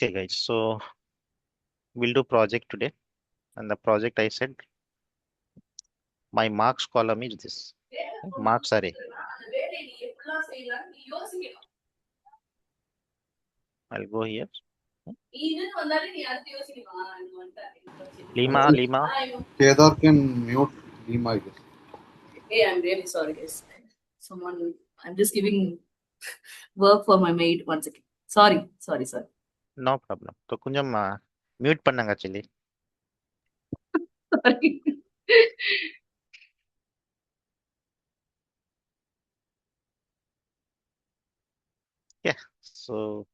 Okay, guys. So we'll do project today, and the project I said my marks column is this marks array. I'll go here. Lima. Kedar can mute Lima, I guess. Hey, I'm really sorry, guys. I'm just giving work for my maid once again. Sorry. No problem. So kunjam mute pannanga chili. Sorry. Yeah. So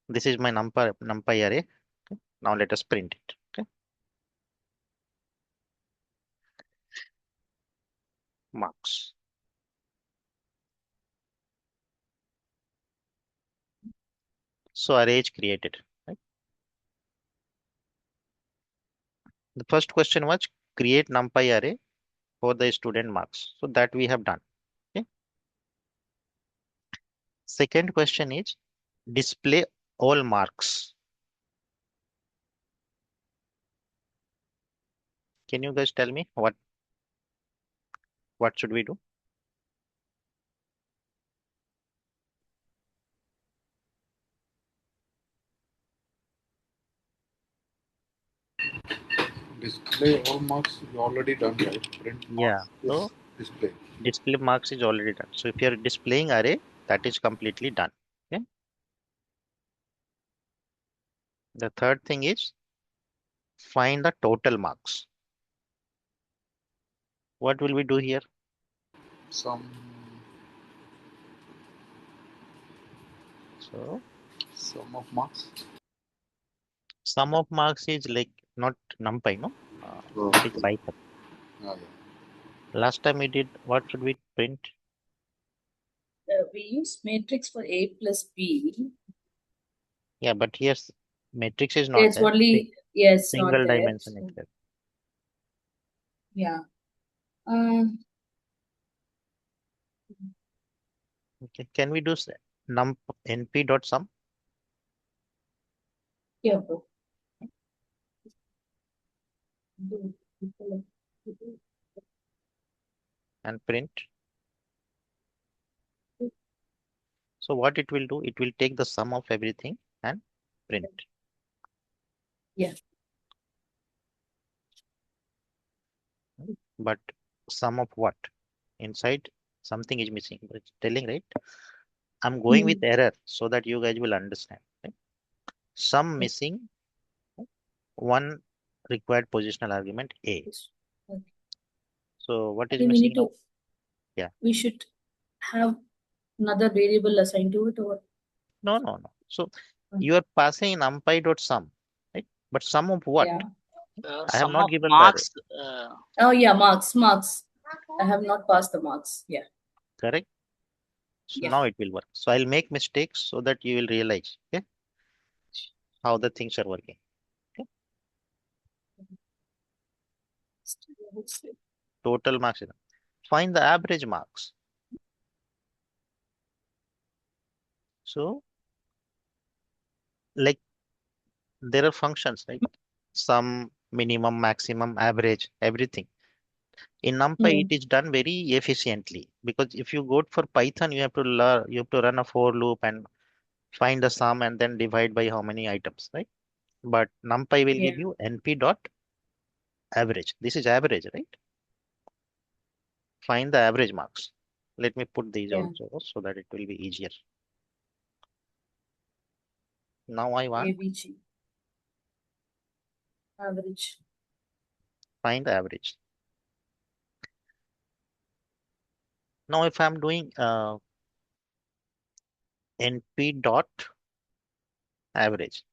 this is my NumPy array. Okay. Now let us print it. Okay. Marks. So array is created. Right? The first question was create NumPy array for the student marks. So that we have done. Okay. Second question is display all marks. Can you guys tell me what should we do? Display all marks you already done, right? Print Yeah. marks So is display. display marks is already done. So if you are displaying array, that is completely done. Okay. The third thing is find the total marks. What will we do here? Some So sum of marks. sum of marks is like not NumPy, no? It is Python. Yeah. Last time we did, what should we print? We use matrix for A plus B. Yeah, but here matrix is not It's there. only, yes, Single not there. dimension is there. Yeah. Okay. Can we do np dot sum? Yeah, bro. And print. So what it will do, it will take the sum of everything and print. Yeah. But sum of what? Inside something is missing. It's telling, right? I'm going with error so that you guys will understand. Right? Sum missing one required positional argument A. Okay. So what is we missing need now? to, Yeah. we should have another variable assigned to it, or No. So you are passing NumPy dot sum, right? But sum of what? yeah. I have Sum not of given marks. Oh yeah, marks. I have not passed the marks. Yeah. correct. So Yeah. now it will work. So I'll make mistakes so that you will realize, okay, how the things are working. Okay? Total marks. Find the average marks. So like there are functions, right? Sum, minimum, maximum, average, everything. In NumPy, it is done very efficiently because if you go for Python, you have to learn, you have to run a for loop and find the sum and then divide by how many items, right? But NumPy will give you np dot average. This is average, right? Find the average marks. Let me put these also so that it will be easier. Now I want AVG. Average. find the average. Now if I'm doing np dot average,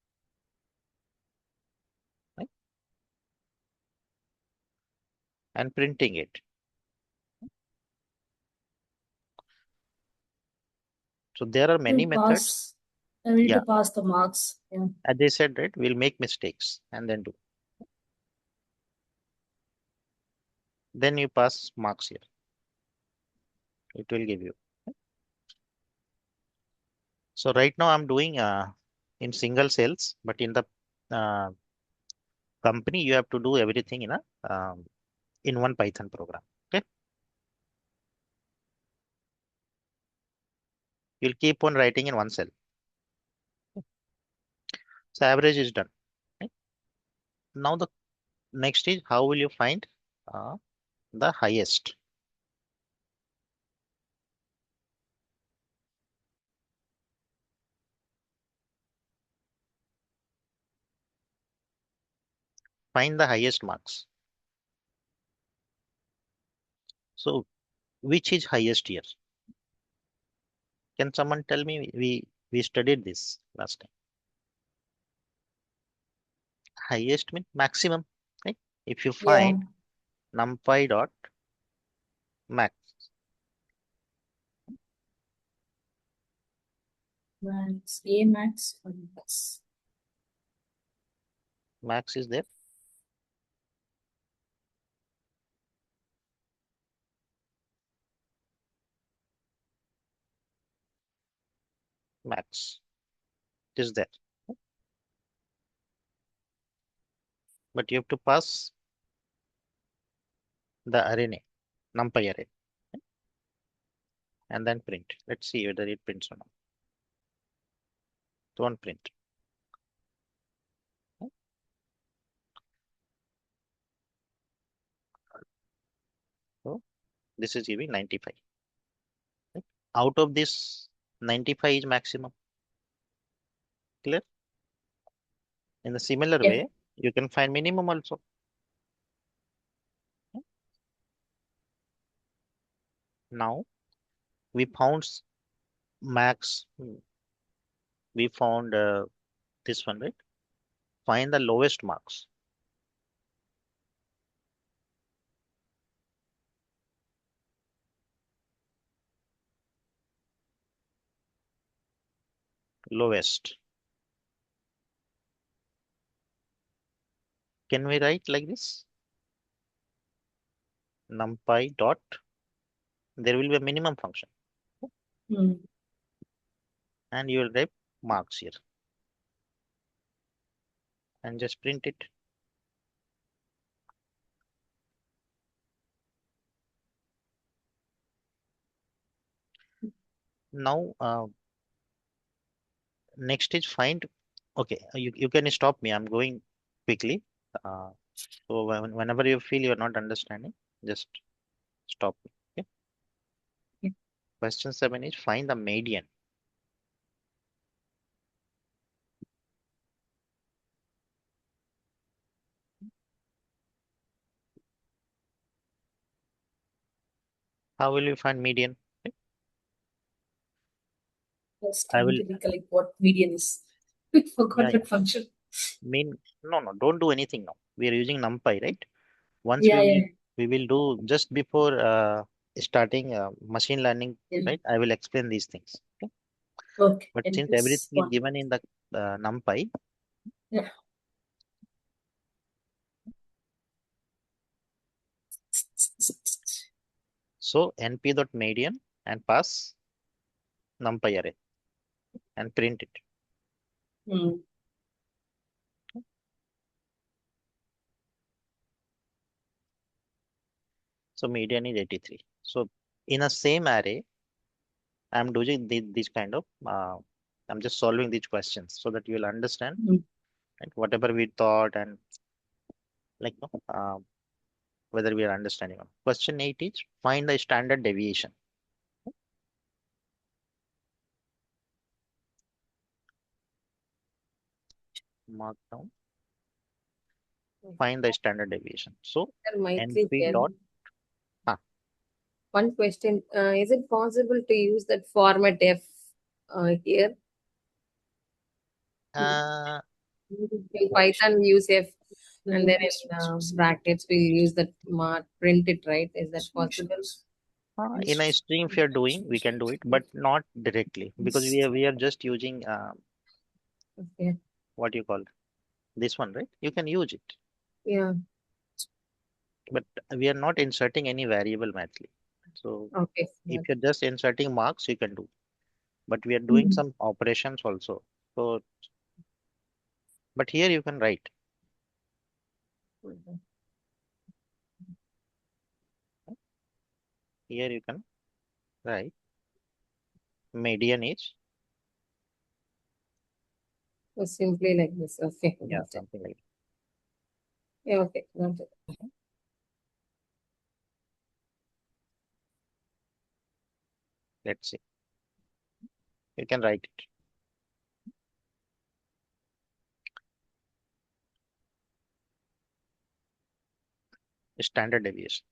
right? And printing it. So there are many methods. I need to pass the marks. Yeah. As they said, right, we'll make mistakes and then do. Then you pass marks here. It will give you. So right now I'm doing in single cells, but in the uh, company you have to do everything in one Python program. Okay, you'll keep on writing in one cell. So average is done. Okay? Now the next is how will you find uh, the highest? Find the highest marks. So which is highest here? Can someone tell me? We studied this last time. Highest means maximum, right? If you Yeah. find numpy dot max, Max, A max or max. max is there, max is there, but you have to pass the array name, numpy array, and then print. Let's see whether it prints or not. Don't print. So this is giving 95. Right? Out of this, 95 is maximum. Clear? In a similar Yeah. way, you can find minimum also. Now we found max. We found this one, right? Find the lowest marks. Lowest. Can we write like this? NumPy dot. There will be a minimum function, Hmm. and you will write marks here and just print it. Now, next is find. Okay, you can stop me. I'm going quickly. Uh, so whenever you feel you're not understanding, just stop me. Okay. Yeah. Question 7 is find the median. How will you find median? Okay. Just I trying will to recollect what median is. We yeah forgot yeah that function. mean no, don't do anything now. We are using NumPy, right? Once Yeah, yeah, we will do just before starting machine learning, yeah. right? I will explain these things. Okay? Okay. But And since this everything is one. given in the NumPy, Yeah. so np.median and pass NumPy array and print it. Hmm. So median is 83. So in a same array, I'm doing this kind of I'm just solving these questions so that you will understand, Hmm. right? Whatever we thought and like no, whether we are understanding or not. Question 8 is find the standard deviation. Mark down. Find the standard deviation. So There might be np there. dot One question, is it possible to use that format F here? uh, In Python, we use F, and then in brackets, we use that print it, right? Is that possible? in a stream if you're doing, we can do it, but not directly because we are just using Okay. what you call this one, right? You can use it, Yeah. but we are not inserting any variable mathly. So Okay. if you're just inserting marks, you can do. but we are doing Mhm. some operations also. So, but here you can write. Here you can write median is, So simply like this. Okay. yeah, Got it. something like Yeah, okay. Got it. that. Let's see. You can write it. Standard deviation.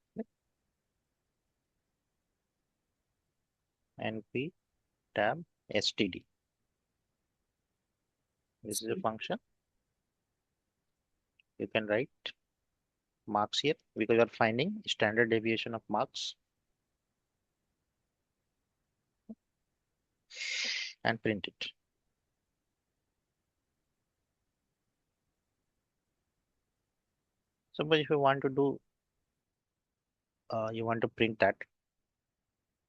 NP tab std. This is a function. You can write marks here because you are finding standard deviation of marks and print it. Suppose if you want to do, you want to print that,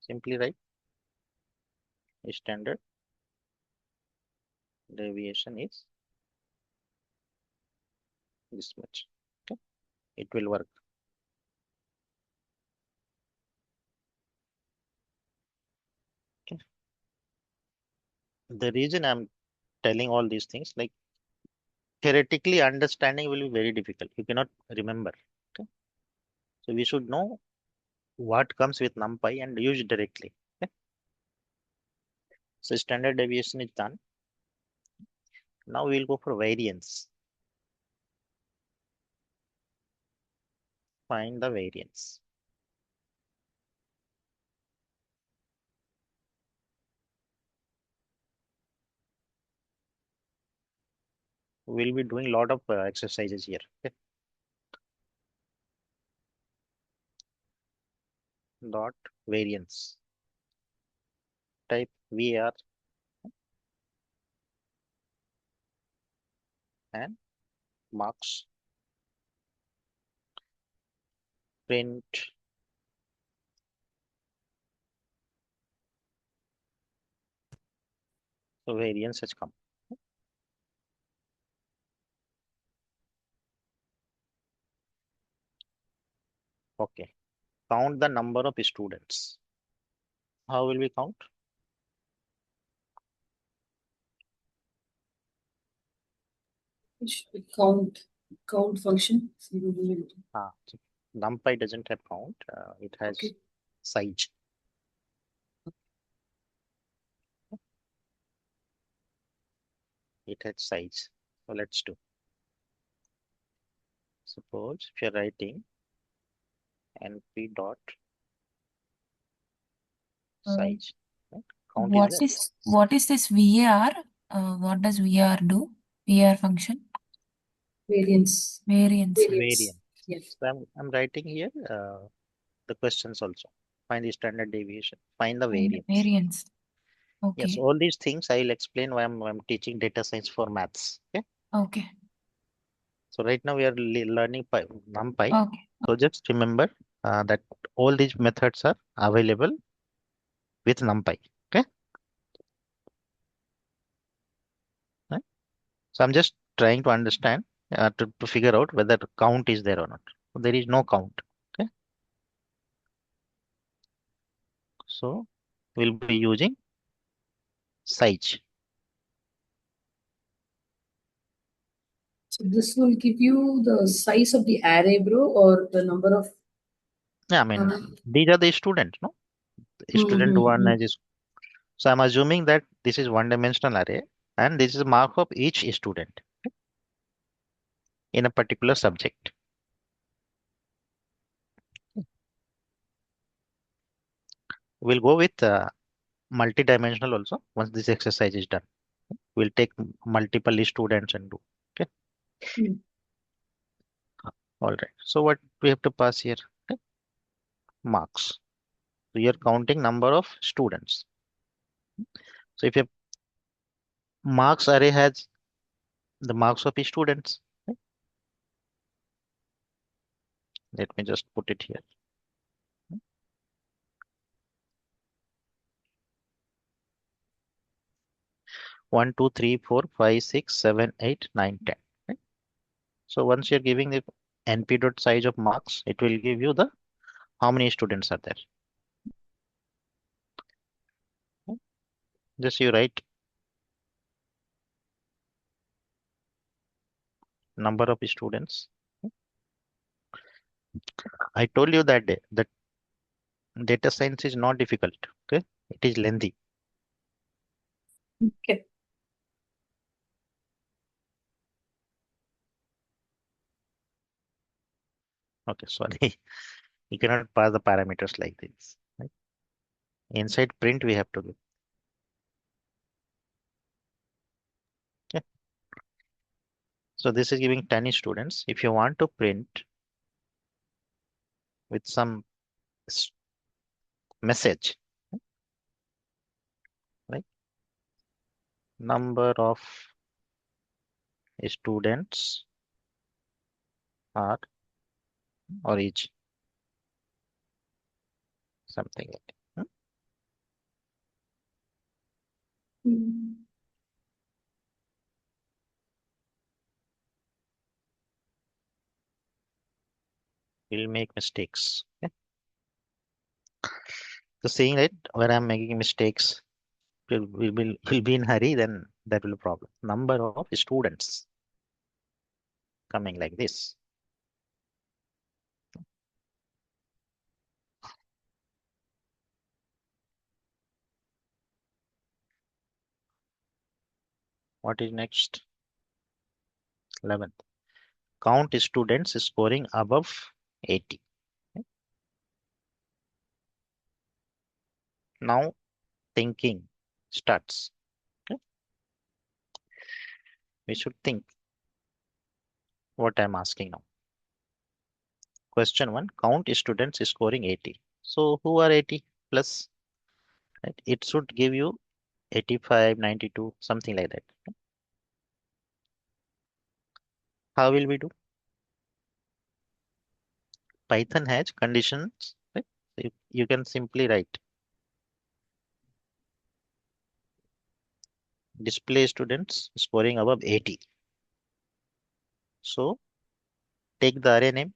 simply write standard deviation is this much. Okay, it will work. Okay. The reason I'm telling all these things, like theoretically understanding will be very difficult. You cannot remember. Okay. So we should know what comes with NumPy and use it directly. Okay. So standard deviation is done. Now we'll go for variance. Find the variance. We'll be doing a lot of exercises here. Okay. Dot variance. Type var and marks. Print so variance has come. Okay. Count the number of students. How will we count? It should be count function. So NumPy doesn't have count. It has Okay. size. It has size. So let's do. Suppose if you're writing np dot size, right? Count is there. What is this VAR? What does VAR do? VAR function? Variance. Variance. Variance. Yes. So I'm writing here the questions also. Find the standard deviation. Find the variance. Variance. Yes, Okay. all these things I'll explain why I'm teaching data science for maths. Okay. Okay. So right now we are learning NumPy. Okay. So just remember that all these methods are available with NumPy. Okay. Right? So I'm just trying to understand to figure out whether count is there or not. So there is no count. Okay. So we'll be using size. So this will give you the size of the array, bro, or the number of. Yeah, I mean these are the students, no? Student one is. So I'm assuming that this is one-dimensional array and this is mark of each student in a particular subject. We'll go with multi-dimensional also once this exercise is done. We'll take multiple students and do. Okay. All right. So what we have to pass here? Okay. Marks. So you're counting number of students. So if your marks array has the marks of students, okay, let me just put it here. 1, 2, 3, 4, 5, 6, 7, 8, 9, 10. Right? So once you're giving the np dot size of marks, it will give you the how many students are there. Right? Just you write number of students. I told you that day that data science is not difficult. Okay, it is lengthy. Okay. Okay, sorry. You cannot pass the parameters like this. Right? Inside print we have to do. Okay. So this is giving 10 students. If you want to print with some message, right? Number of students are or each something like that. We'll make mistakes. Okay? So saying that where I'm making mistakes, will be in hurry, then that will be a problem. Number of students coming like this. What is next? 11th. Count students scoring above 80. Okay? Now thinking starts. Okay? We should think what I'm asking now. Question 1, count students scoring 80. So who are 80 plus? Right? It should give you 85, 92, something like that. How will we do? Python has conditions. Right? So you can simply write display students scoring above 80. So take the array name,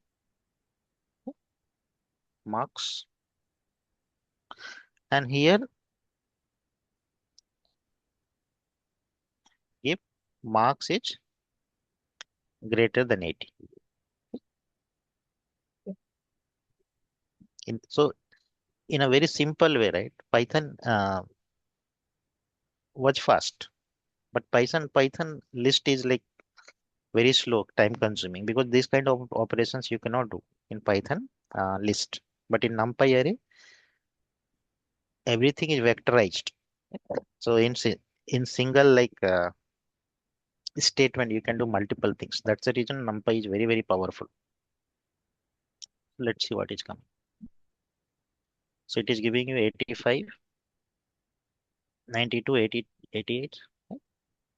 marks, and here if marks is greater than 80. So in a very simple way, right? Python was fast, but Python list is like very slow, time consuming, because this kind of operations you cannot do in Python list. But in NumPy array, everything is vectorized. So in single like statement, you can do multiple things. That's the reason NumPy is very, very powerful. Let's see what is coming. So it is giving you 85, 92, 80, 88.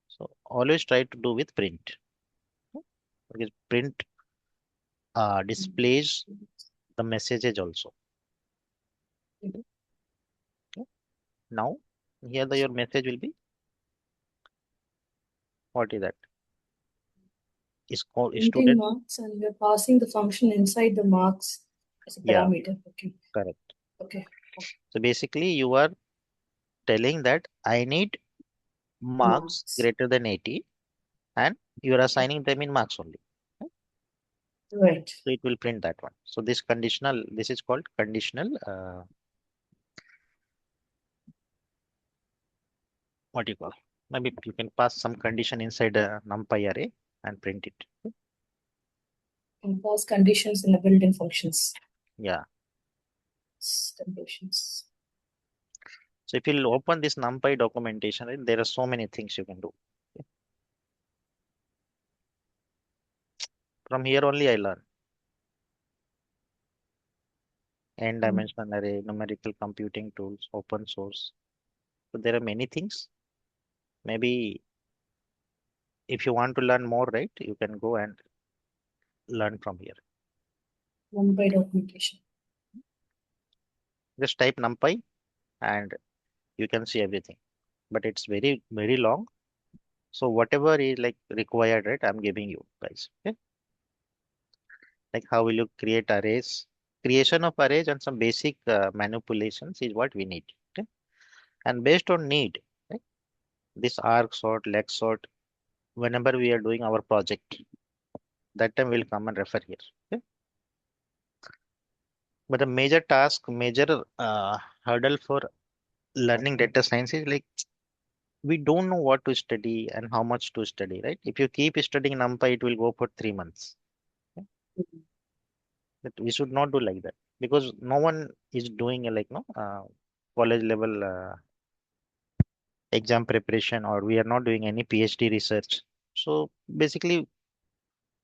So always try to do with print. Because print displays the messages also. Okay. Now here your message will be, what is that? Is called Printing student. marks, and we're passing the function inside the marks as a Yeah, parameter. Okay. correct. Okay. So basically you are telling that I need marks Marks. greater than 80 and you are assigning them in marks only. Right. So it will print that one. So this conditional, this is called conditional, what do you call? Maybe you can pass some condition inside a NumPy array and print it. And pass conditions in the built-in functions. Yeah. Conditions. So if you open this NumPy documentation, right, there are so many things you can do. Okay. From here only I learn. N-dimensional array, numerical computing tools, open source. So there are many things. Maybe if you want to learn more, right, you can go and learn from here. NumPy documentation. Just type NumPy and you can see everything. But it's very, very long. So whatever is like required, right? I'm giving you guys. Okay. Like how will you create arrays? Creation of arrays and some basic manipulations is what we need. Okay. And based on need, right? This arc sort, leg sort, whenever we are doing our project, that time we'll come and refer here. Okay. But the major task, major hurdle for learning data science is like we don't know what to study and how much to study, right? If you keep studying NumPy, it will go for 3 months. Okay? But we should not do like that because no one is doing like no college level exam preparation, or we are not doing any PhD research. So basically,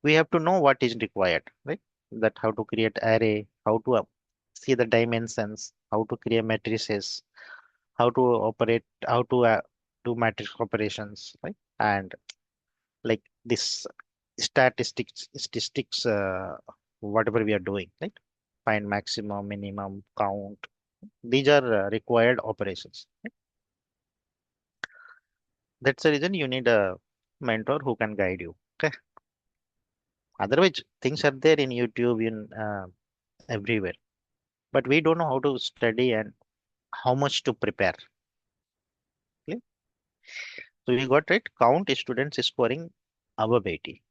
we have to know what is required, right? That how to create array, how to see the dimensions, how to create matrices, how to operate, how to do matrix operations, right? And like this statistics, whatever we are doing, right? Find maximum, minimum, count. These are required operations. Right? That's the reason you need a mentor who can guide you. Okay. Otherwise, things are there in YouTube, in everywhere, but we don't know how to study and how much to prepare. Okay? So we got right. Count students scoring above 80.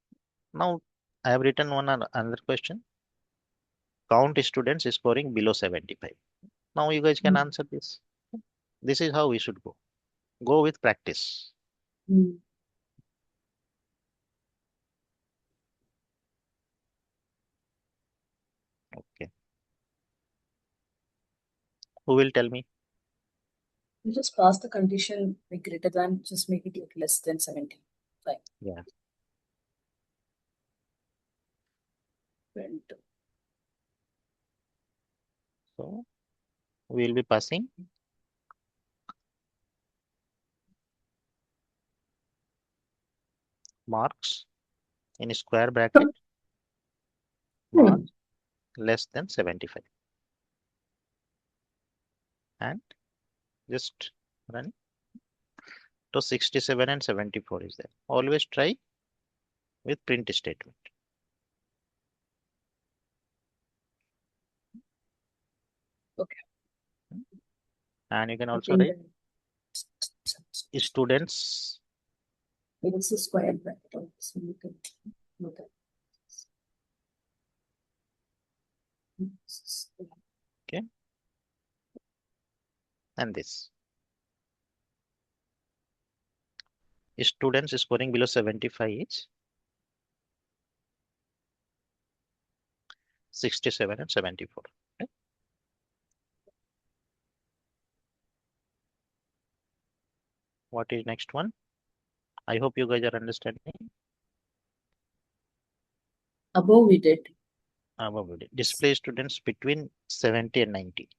Now I have written another question. Count students scoring below 75. Now you guys can answer this. This is how we should go. Go with practice. Okay. Who will tell me? You just pass the condition like greater than, just make it like less than 70. Fine. Yeah. And So we will be passing marks in square bracket, marks less than 75. And just run. So 67 and 74 is there. Always try with print statement. okay. And you can I also think write students it is a square bracket. So you can look at and this. Students scoring below 75 is 67 and 74. Okay? What is next one? I hope you guys are understanding. above we did. Display students between 70 and 90.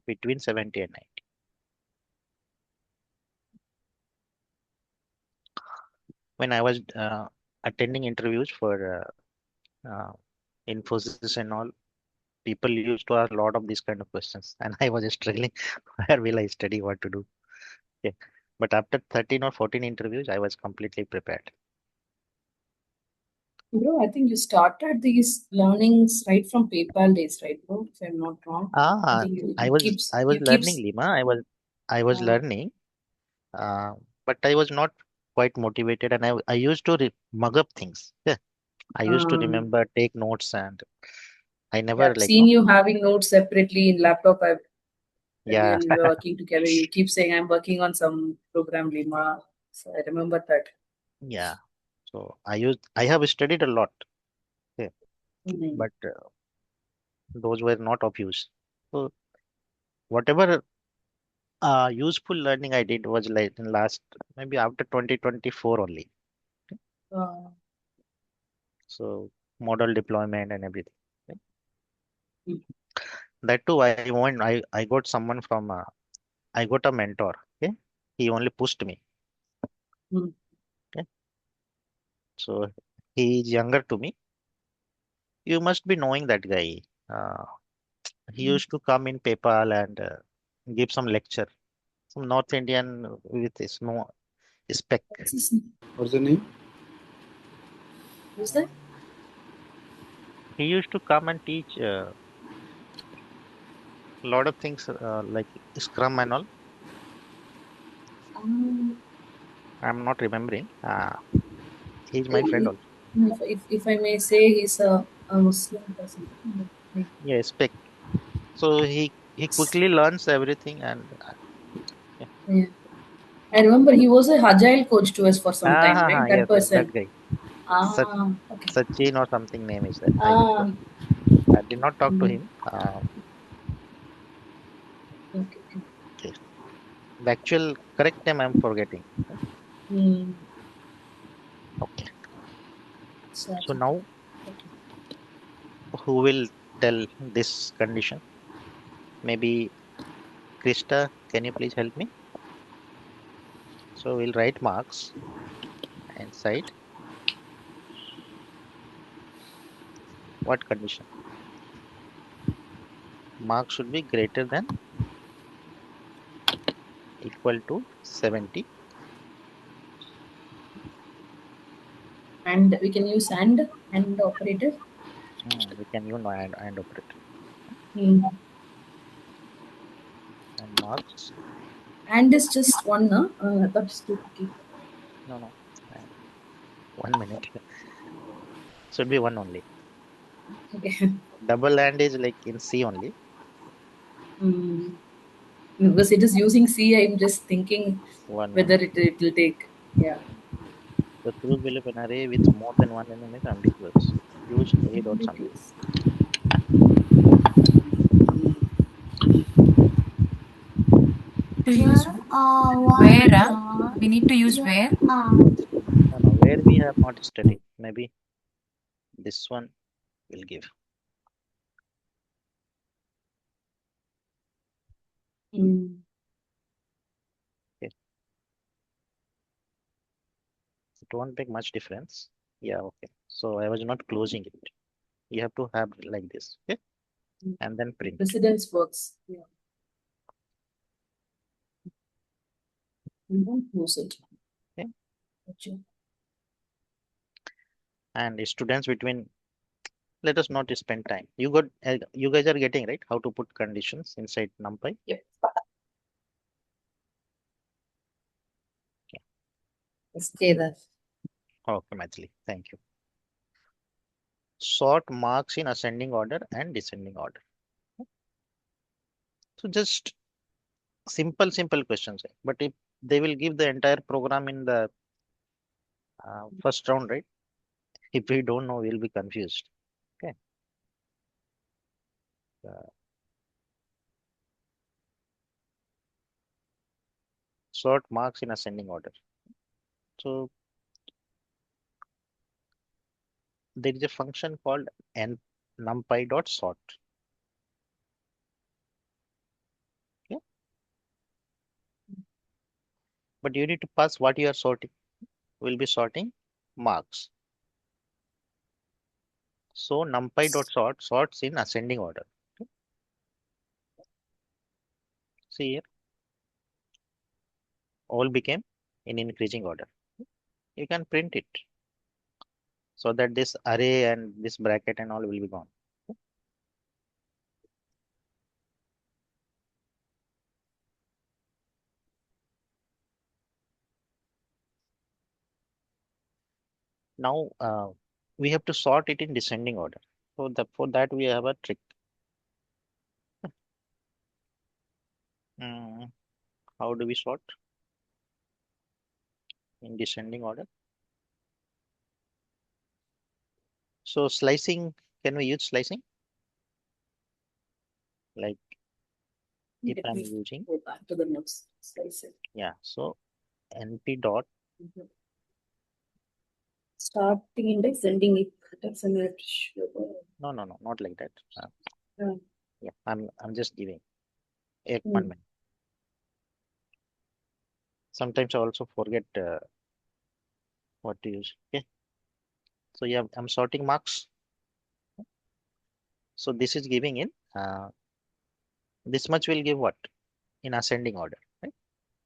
Between 70 and 90. When I was attending interviews for Infosys and all, people used to ask a lot of these kind of questions, and I was struggling. Where will I study? What to do? Yeah. But after 13 or 14 interviews, I was completely prepared. Bro, I think you started these learnings right from PayPal days, right, bro? If I'm not wrong. I think I you was keeps I was you keeps learning, Lima. I was learning, uh, but I was not quite motivated, and I used to mug up things. Yeah. I used to remember, take notes, and I yeah, never I've like seen no. you having notes separately in laptop. Yeah. When we were working together, you keep saying I'm working on some program, Lima. So I remember that. Yeah. So I have studied a lot. Yeah. But those were not of use. So whatever useful learning I did was like in last maybe after 2024 only. Uh, So model deployment and everything. Okay. mm, That too, I got someone from I got a mentor. Okay. He only pushed me. mm. Okay. So he is younger to me. You must be knowing that guy. Uh, He used to come in PayPal and give some lecture. Some North Indian with a small spec. What's his name? What's the name? Who's that? He used to come and teach a lot of things like Scrum and all. Um, I'm not remembering. He's my friend also. if I may say, he's a Muslim person. Like, Yeah, spec. So he quickly learns everything and yeah. yeah. I remember he was a agile coach to us for some time, right? That Yes, yes, that person. guy. Sach Okay. Sachin or something name is that. I Ah, forgot. I did not talk to mm, him. okay. Okay. Okay. The actual correct name I'm forgetting. Mm, Okay. so So that's okay. now who will tell this condition? Maybe Krista, can you please help me? So we'll write marks inside. What condition? Marks should be greater than equal to 70. And we can use and operator. We can use and operator. Mm. And marks. And is just one, no? That's too tricky. No. And 1 minute. Should be one only. Okay. Double and is like in C only. Mm. Because it is using C, I'm just thinking whether One. it will take. Yeah. The truth will be an array with more than one element ambiguous. Use A dot something. Ambiguous. To use where? We need to use where? No. Where we have not studied. Maybe this one will give. Mm. Okay. It won't make much difference. Yeah, okay. So I was not closing it. You have to have like this. Okay. And then print. Precedence works. Yeah. You don't close it. Okay. Gotcha. And students between, let us not spend time. You guys are getting right how to put conditions inside NumPy. Yep. Stay there. Okay, Maithili, thank you. Sort marks in ascending order and descending order. So just simple questions, right? But if they will give the entire program in the first round, right? If we don't know, we'll be confused. Okay. Uh, Sort marks in ascending order. So there is a function called numpy dot sort. Okay. But you need to pass what you are sorting. We'll be sorting marks. So numpy dot sort sorts in ascending order. Okay. See here, all became in increasing order. You can print it so that this array and this bracket and all will be gone. Now we have to sort it in descending order. So for that we have a trick. Mm, how do we sort in descending order? So slicing, can we use slicing? Like if Let I'm me using, go back to the notes. Slice it. yeah, so np dot, Mhm. Starting index, ending index, and no, not like that. Yeah. Yeah, I'm just giving a 1 Mm. minute. Sometimes I also forget what to use. Okay, so yeah, I'm sorting marks. So this is giving in This much will give what? In ascending order, right?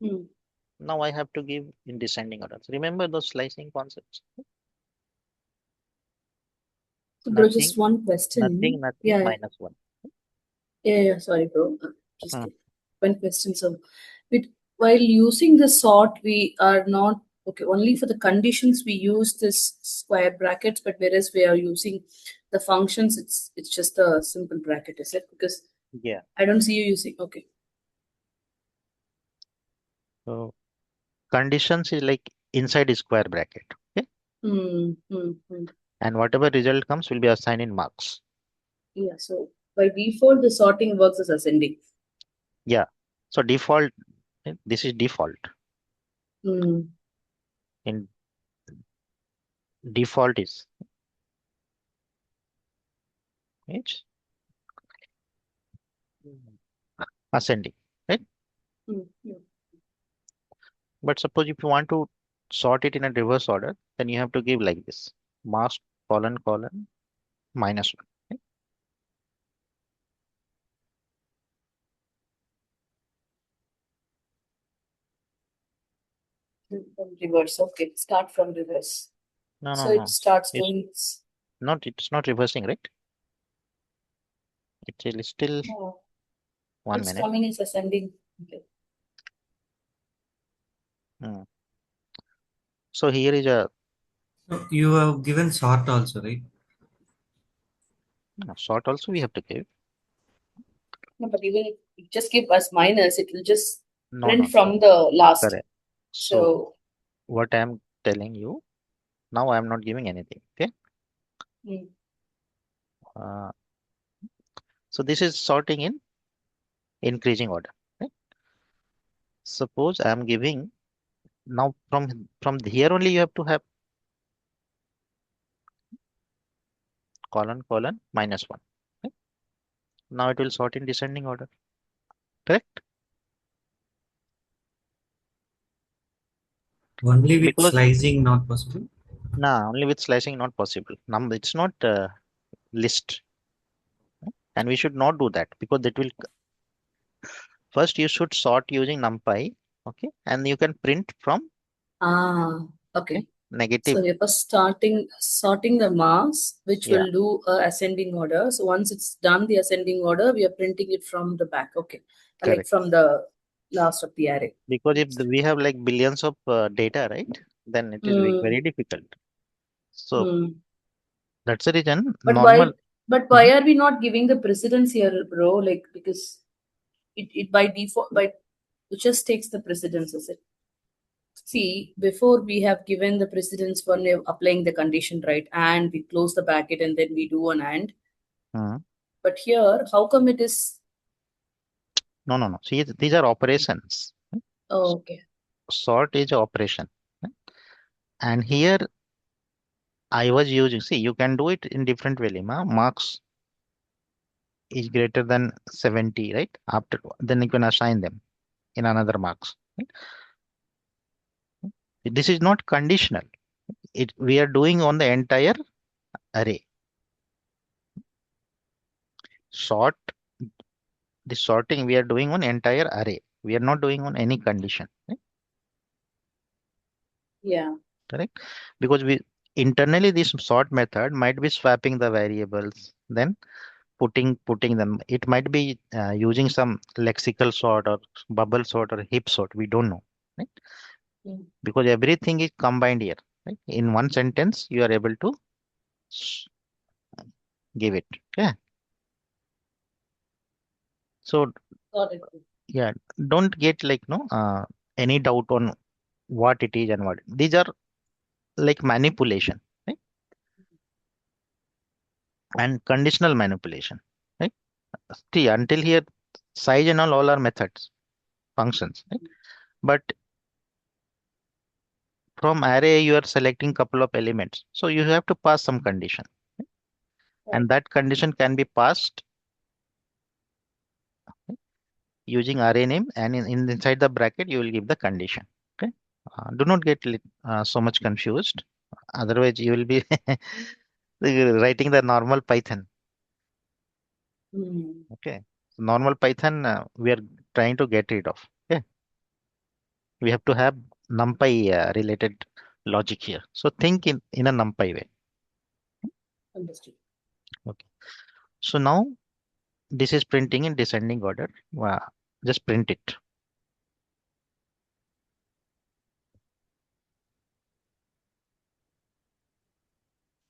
Hmm. Now I have to give in descending order. So remember those slicing concepts. So, bro, Nothing, just one question. nothing, Yeah, minus one. yeah. Sorry, bro. Just Hmm. one question. So, while using the sort, we are not okay. Only for the conditions we use this square brackets, but whereas we are using the functions, it's just a simple bracket, is it? Because Yeah. I don't see you using. Okay. So conditions is like inside a square bracket. Okay. Hmm. And whatever result comes will be assigned in marks. Yeah. So by default, the sorting works as ascending. Yeah. So default, this is default. Hmm. In default is it's ascending, right? Yeah. But suppose if you want to sort it in a reverse order, then you have to give like this: marks colon colon minus one. Right? From reverse. Okay. Start from reverse. No, So no, it no. starts It's doing this. not. It's not reversing, right? It's still Oh, 1 minute. coming as ascending. Okay. Hmm. So here is a So you have given sort also, right? sort also we have to give. No, but even if you just give us minus, it will just No, print no. from the last. Correct. So So what I am telling you now, I am not giving anything. Okay. hmm. Uh, so this is sorting in increasing order. Right? Suppose I am giving now from here only you have to have colon colon minus one. Right? Now it will sort in descending order. Correct? Only with Because slicing not possible. only with slicing not possible. It's not list, and we should not do that because that will first you should sort using NumPy. Okay, and you can print from Okay. negative. So we are first sorting the marks, which Yeah, will do ascending order. So once it's done the ascending order, we are printing it from the back. Okay. Like correct. from the last of the array. Because if we have like billions of data, right, then it is Hmm. very difficult. So Hmm. that's the reason But why normal. why are we not giving the precedence here, bro? Like because it by default it just takes the precedence, is it? See, before we have given the precedence for applying the condition, right? And we close the bracket and then we do an and. Mhm. But here, how come it is? No, no, no. See, these are operations. Oh, okay. Sort is a operation. Right? And here I was using, see, you can do it in different way. Marks is greater than 70, right? After then you can assign them in another marks. Right? This is not conditional. We are doing on the entire array. Sort the sorting we are doing on entire array. We are not doing on any condition. Right? Yeah. Correct? Because we internally this sort method might be swapping the variables, then putting them. It might be using some lexical sort or bubble sort or heap sort. We don't know, right? Mm. Because everything is combined here. Right? In one sentence, you are able to s- give it. Yeah. So Got it. yeah, don't get like no any doubt on what it is and what these are like manipulation, right? And conditional manipulation, right? See, until here, size and all are methods, functions, right? But from array, you are selecting couple of elements. So you have to pass some condition. Right. And that condition can be passed using array name and inside the bracket, you will give the condition. Okay. Do not get so much confused. Otherwise, you will be writing the normal Python. Hmm. Okay. Normal Python, we are trying to get rid of. Okay, we have to have NumPy related logic here. So think in a NumPy way. Understood. Okay. So now this is printing in descending order. Just print it.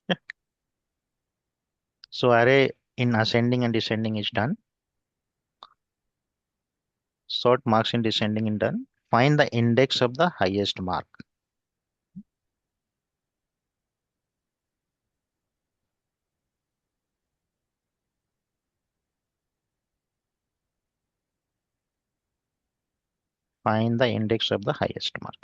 Yeah. So array in ascending and descending is done. Sort marks in descending is done. Find the index of the highest mark. Find the index of the highest mark.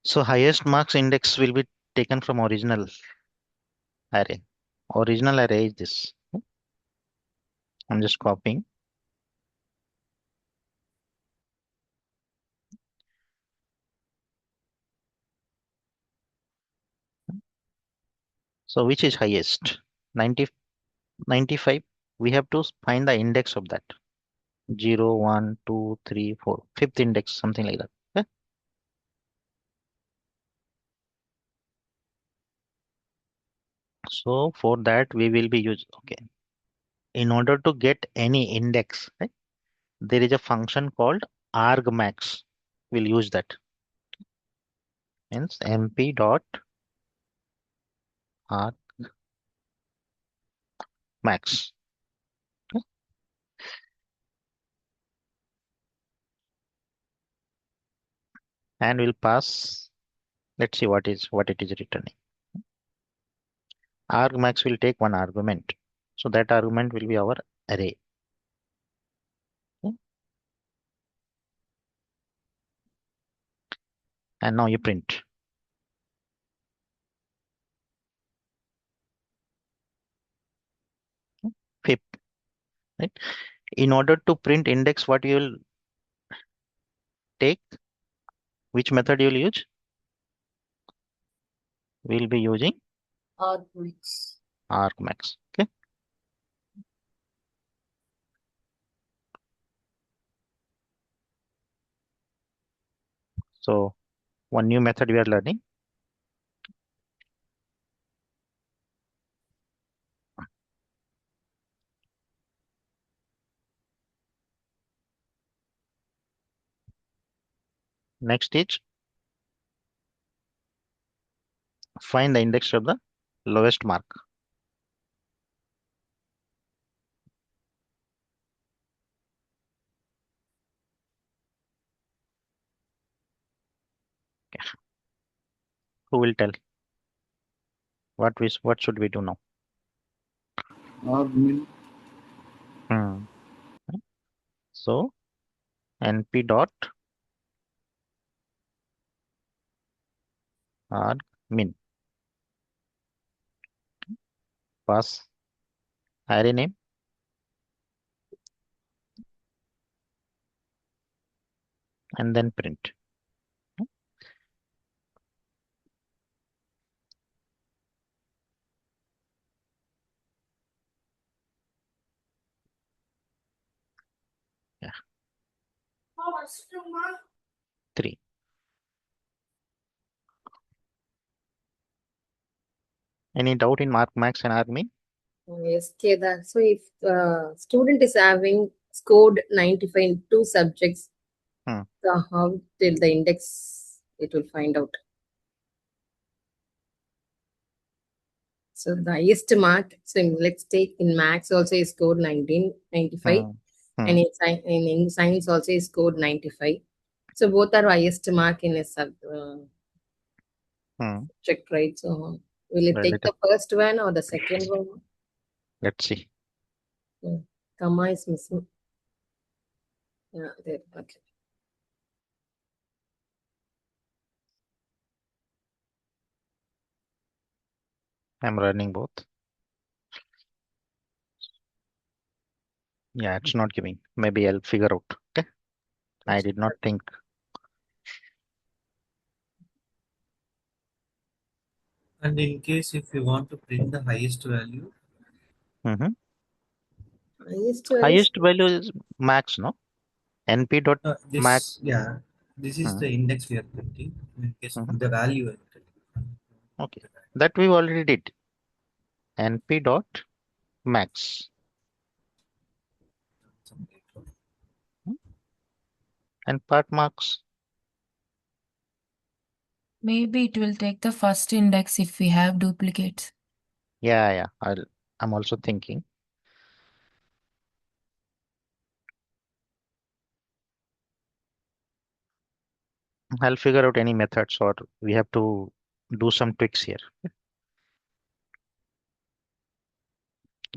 So highest marks index will be taken from original array. Original array is this. I'm just copying. So which is highest? 90, 95. We have to find the index of that. 0, 1, 2, 3, 4. Fifth index, something like that. Okay? So for that we will be using, okay. In order to get any index, right, there is a function called argmax. We'll use that. Means mp dot argmax. Okay? And we'll pass. Let's see what it is returning. Argmax will take one argument. So that argument will be our array. Okay? And now you print. Fifth, right? In order to print index, what you will take? Which method you will use? We'll be using Argmax. argmax. Okay. So one new method we are learning. Next is find the index of the lowest mark. Who will tell? What should we do now? Argmin. Hmm. So np dot argmin. Pass array name and then print. Yeah. 3. Any doubt in argmax and argmin? Yes, Kedar. So if student is having scored 95 in two subjects, Hmm. so how till the index it will find out? So the highest mark, so let's take in max also is scored 1995, Hmm. Hmm. and in science also is scored 95. So both are highest mark in a Hmm. subject, right? So will it take Relative. the first one or the second one? Let's see. Yeah. Comma is missing. Yeah, there. Okay. I'm running both. Yeah, it's not giving. Maybe I'll figure out. Okay. I did not think. And in case if you want to print the highest value, Mhm. Highest value is Highest value is max, no? NP dot max. this is Mhm. the index we are printing. In case Mhm. the value I am printing. Okay, that we already did. NP dot max. Hmm. And part marks. Maybe it will take the first index if we have duplicates. Yeah, I'm also thinking. I'll figure out any methods, or we have to do some tweaks here.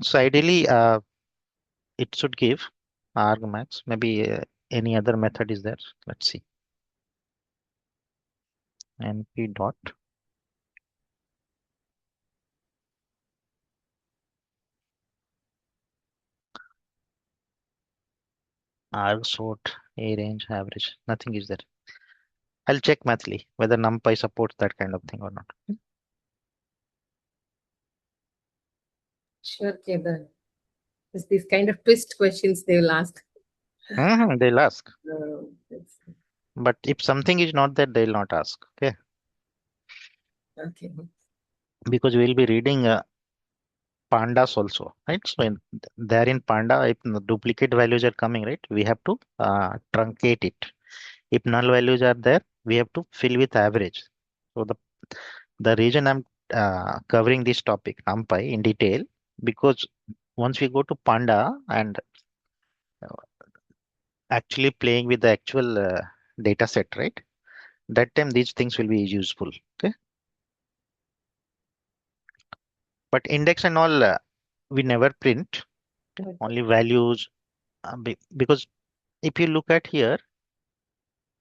So ideally, it should give argmax. Maybe any other method is there. Let's see. NP dot arg sort a range average. Nothing is there. I'll check Mathly whether NumPy supports that kind of thing or not. sure, Kedar. It's these kind of twist questions they will ask. They'll ask. That's But if something is not there, they'll not ask. Okay. okay. Because we'll be reading pandas also, right? So there in panda, if the duplicate values are coming, right, we have to truncate it. If null values are there, we have to fill with average. So the reason I'm covering this topic, NumPy, in detail, because once we go to panda and uh, actually playing with the actual data set, right? That time these things will be useful. Okay. But index and all, we never print. Okay? Okay. Only values, because if you look at here,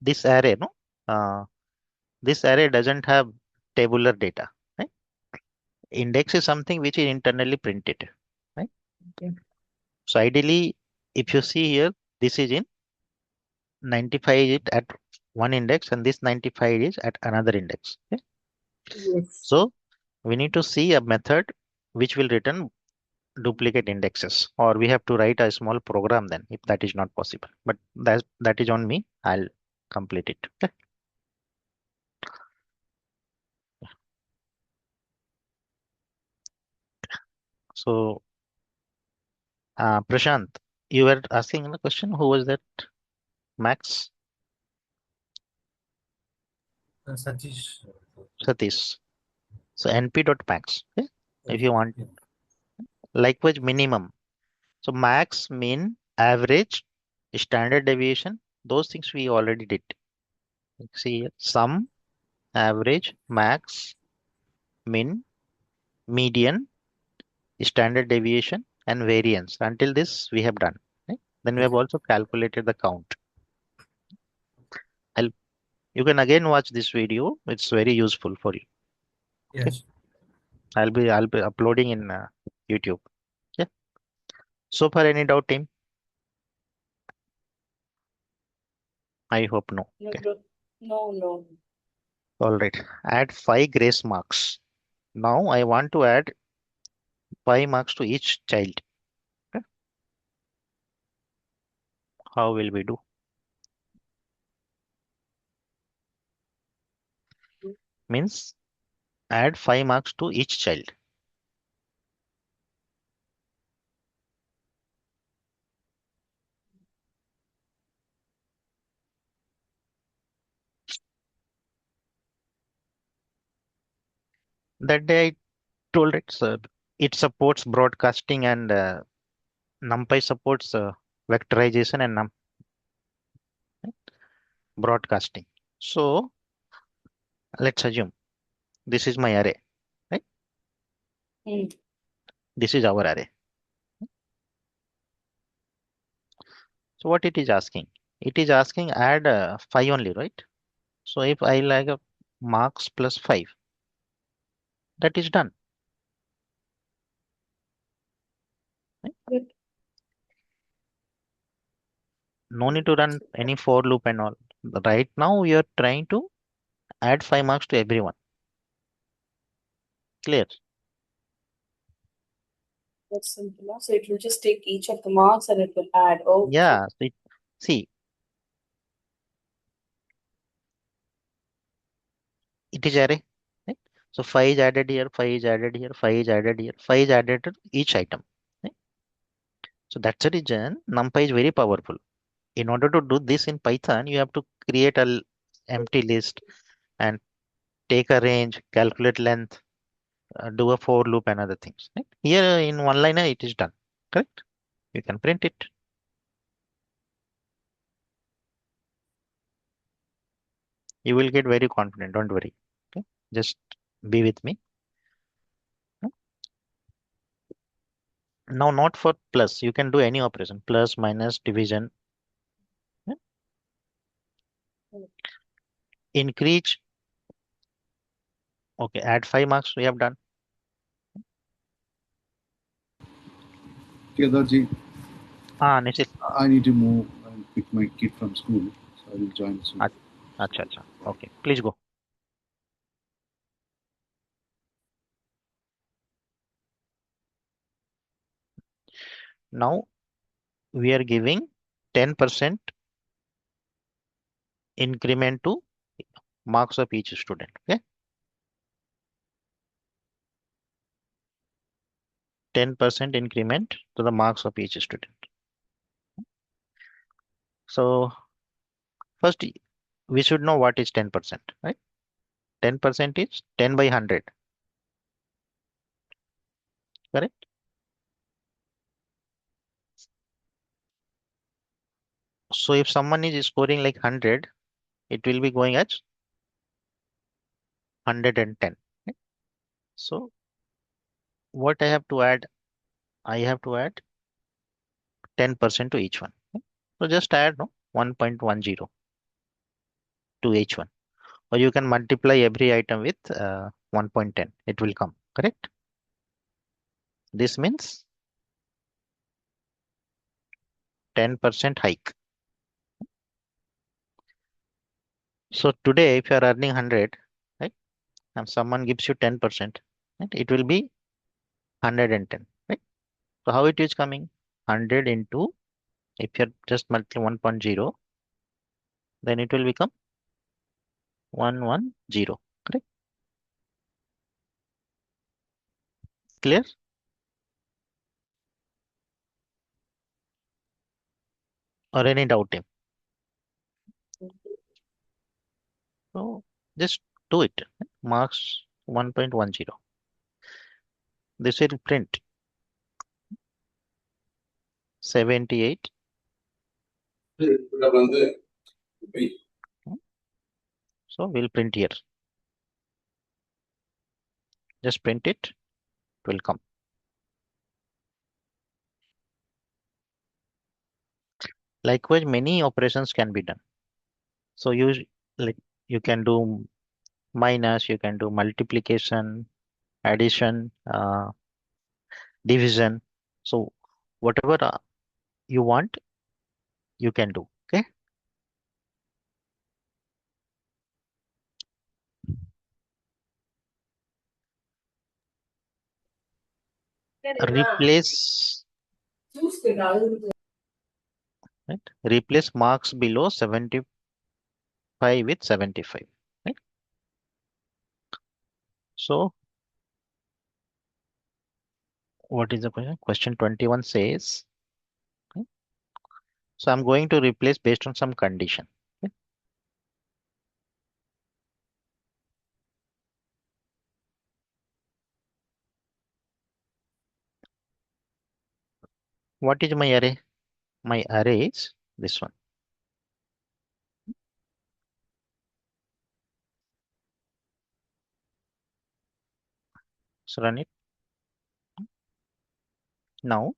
this array, no, this array doesn't have tabular data, right? Index is something which is internally printed, right? Okay. So ideally, if you see here, this is in 95 is at one index and this 95 is at another index. Okay? Yes. So we need to see a method which will return duplicate indexes, or we have to write a small program then if that is not possible. But that is on me. I'll complete it. Okay? So Prashant, you were asking the question. Who was that? Max? Satish. Satish. So np.max. Okay? If Okay. you want, Yeah. likewise minimum. So max, mean, average, standard deviation, those things we already did. See here, sum, average, max, min, median, standard deviation, and variance. Until this we have done. Right? Then we have Okay. also calculated the count. I'll, you can again watch this video. It's very useful for you. Okay. Yes. I'll be uploading in YouTube. Yeah. So far, any doubt, team? I hope no. No, Okay. bro. No. All right. Add 5 grace marks. Now I want to add 5 marks to each child. Okay. How will we do? Means add 5 marks to each child. That day I told it, sir, it supports broadcasting and NumPy supports vectorization and broadcasting. So let's assume this is my array, right? Hmm. This is our array. So what it is asking? It is asking add 5 only, right? So if I like a marks plus 5, that is done. Right? Good. No need to run any for loop and all. Right now we are trying to add 5 marks to everyone. Clear? That's simple. So it will just take each of the marks and it will add. Oh, Yeah. See, it is array. Right? So 5 is added here, 5 is added here, 5 is added here, 5 is added to each item. Right? So that's the reason NumPy is very powerful. In order to do this in Python, you have to create a empty list and take a range, calculate length, do a for loop and other things. Right? Here in one liner, it is done. Correct? You can print it. You will get very confident. Don't worry. Okay? Just be with me. Now, not for plus. You can do any operation: plus, minus, division. Yeah? Increase. Okay, add 5 marks. We have done. Kedarji, Nisit. I need to move and pick my kid from school, so I will join soon. Acha, acha. Okay, please go. Now we are giving 10% increment to marks of each student. Okay, 10% increment to the marks of each student. So first we should know what is 10%, right? 10% is 10 by 100, correct? So if someone is scoring like 100, it will be going as 110. Right? So what I have to add? I have to add 10% to each one. Right? So just add 1.10 to each one. Or you can multiply every item with 1.10. It will come, correct? This means 10% hike. So today, if you are earning 100, right, and someone gives you 10%, right, it will be 110, right? So how it is coming? 100 into, if you're just multiplying 1.0, then it will become 110, correct? Clear? Or any doubt? So just do it. Marks 1.10. This will print 78. So we'll print here. Just print it. It will come. Likewise, many operations can be done. So like you can do minus, you can do multiplication, addition, division. So whatever you want, you can do. Okay. Replace, right? Replace marks below 75 with 75. Right? So what is the question? Question 21 says, okay, so I'm going to replace based on some condition. Okay. What is my array? My array is this one. So run it. Now,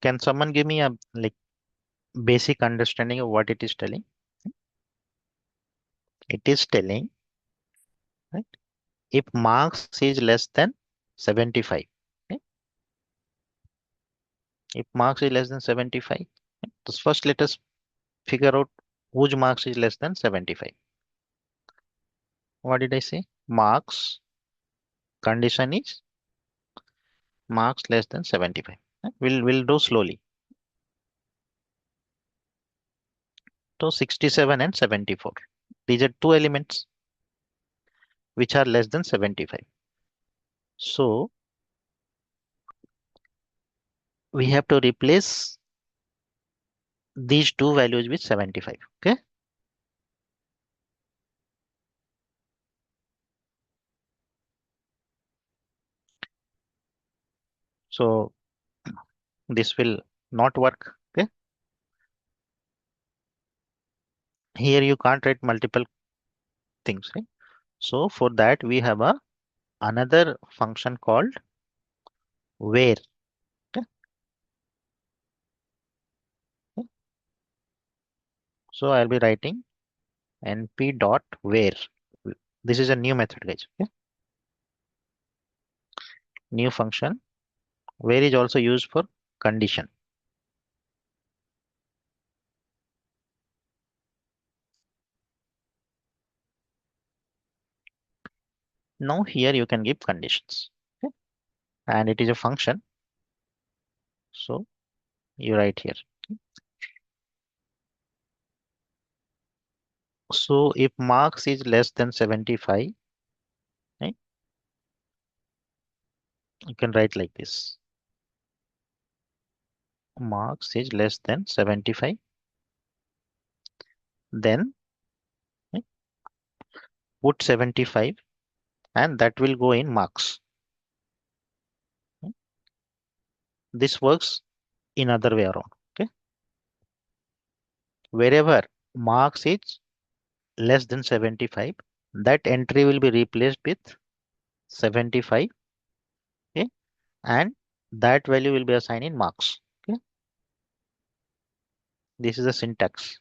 can someone give me a like basic understanding of what it is telling? It is telling, right, if marks is less than 75. Okay? If marks is less than 75, so first let us figure out whose marks is less than 75. What did I say? Marks condition is marks less than 75. We'll do slowly. So 67 and 74. These are two elements which are less than 75. So we have to replace these two values with 75. Okay. So this will not work. Okay. Here you can't write multiple things, right? So for that we have another function called where. Okay. So I'll be writing np dot where. This is a new method, guys. Okay. New function. Where is also used for condition. Now here you can give conditions. Okay. And it is a function. So you write here. So if marks is less than 75, right, you can write like this. Marks is less than 75, then right, put 75 and that will go in marks. This works in other way around. Okay. Wherever marks is less than 75, that entry will be replaced with 75. Okay. And that value will be assigned in marks. Okay. This is the syntax.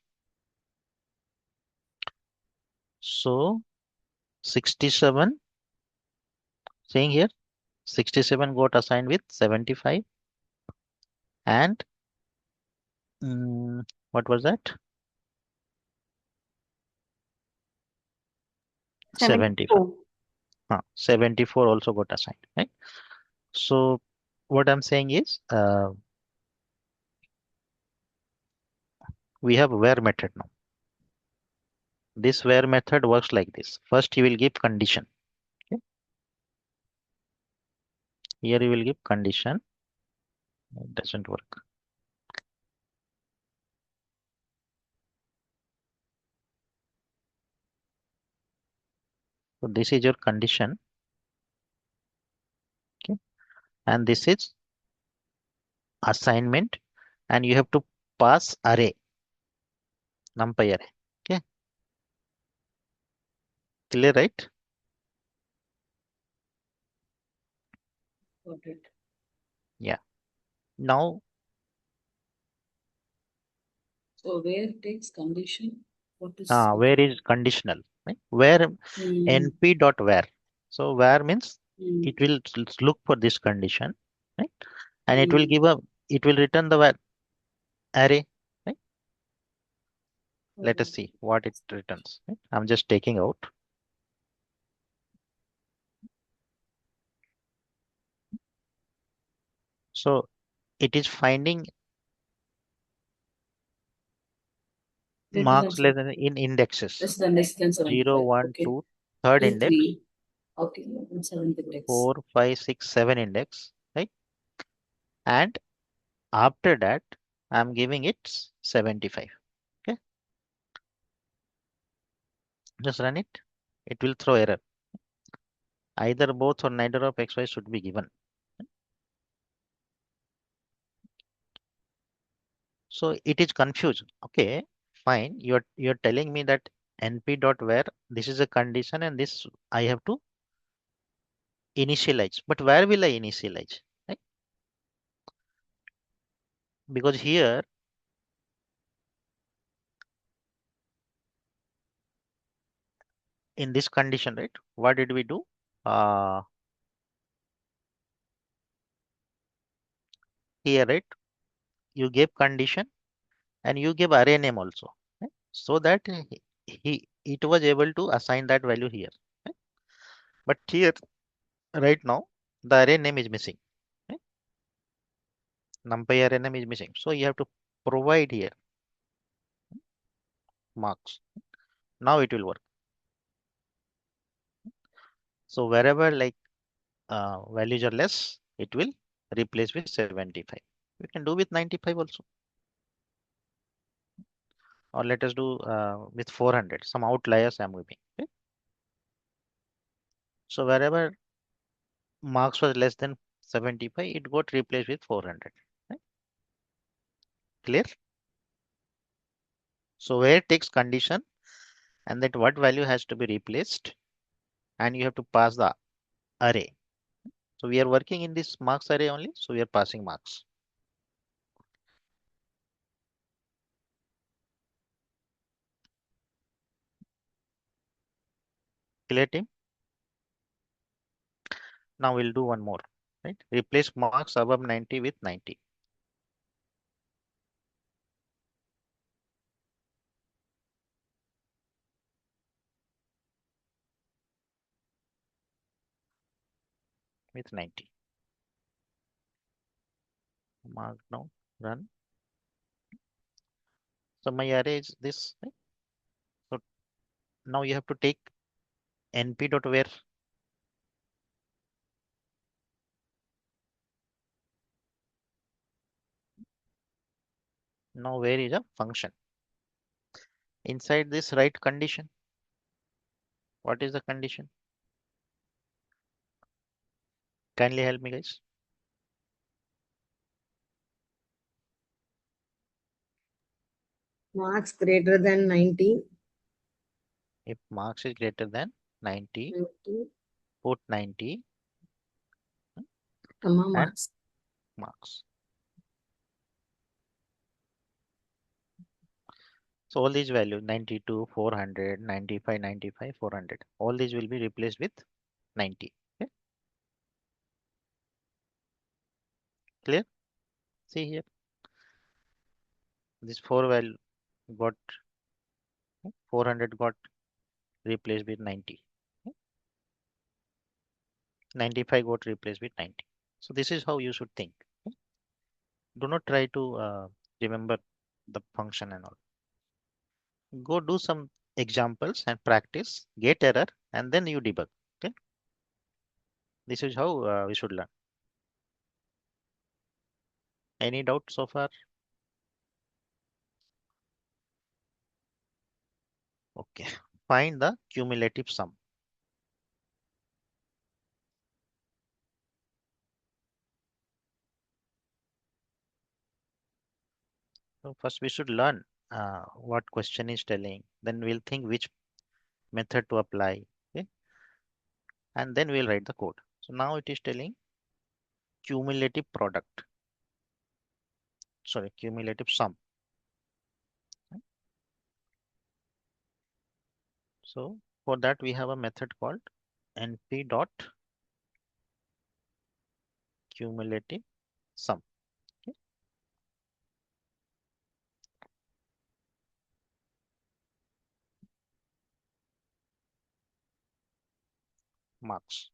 So 67, saying here 67 got assigned with 75 and what was that? 75. 74 also got assigned, right? So what I'm saying is we have where method now. This where method works like this. First you will give condition. Okay. Here you will give condition. It doesn't work. So this is your condition. Okay. And this is assignment and you have to pass array, NumPy array. Okay. Clear, right? Got it. Yeah. Now So where takes condition? What is where is conditional, right? Where np dot where. So where means it will look for this condition, right? And it will give it will return the array, right? Let us see what it returns. Right? I'm just taking out. So it is finding marks less than in indexes. less than 0, 1, okay. 2, third Then index, 3. Okay, and 7th index. 4, 5, 6, 7 index, right? And after that, I'm giving it 75. Okay. Just run it. It will throw error. Either both or neither of XY should be given. So it is confused. Okay, fine. You're telling me that np dot where this is a condition and this I have to initialize. But where will I initialize? Right? Because here in this condition, right? What did we do? Here, right? You gave condition and you gave array name also, right? So that he it was able to assign that value here. But here, right now, the array name is missing. Okay? NumPy array name is missing. So you have to provide here marks. Now it will work. So wherever like values are less, it will replace with 75. We can do with 95 also. Or let us do with 400. Some outliers I'm giving. Okay? So wherever marks was less than 75, it got replaced with 400. Right? Clear? So where it takes condition and that what value has to be replaced, and you have to pass the array. So we are working in this marks array only, so we are passing marks. Clear, team? Now we'll do one more, right? Replace marks above 90 with 90. With 90. Mark now, run. So my array is this, right? So now you have to take np.where. Now where is a function? Inside this write condition. What is the condition? Kindly help me, guys. Marks greater than 90. If marks is greater than 90, 90, put 90 comma and marks. marks. So all these values 92, 400, 95, 95, 400. All these will be replaced with 90. Okay? Clear? See here. This 4 value got 400 got replaced with 90. 95 got replaced with 90. So this is how you should think. Do not try to remember the function and all. Go do some examples and practice, get error, and then you debug. Okay. This is how we should learn. Any doubt so far? Okay. Find the cumulative sum. So first we should learn what question is telling. Then we'll think which method to apply. Okay. And then we'll write the code. So now it is telling cumulative product. Sorry, cumulative sum. So for that we have a method called np dot cumulative sum. Okay. Marks.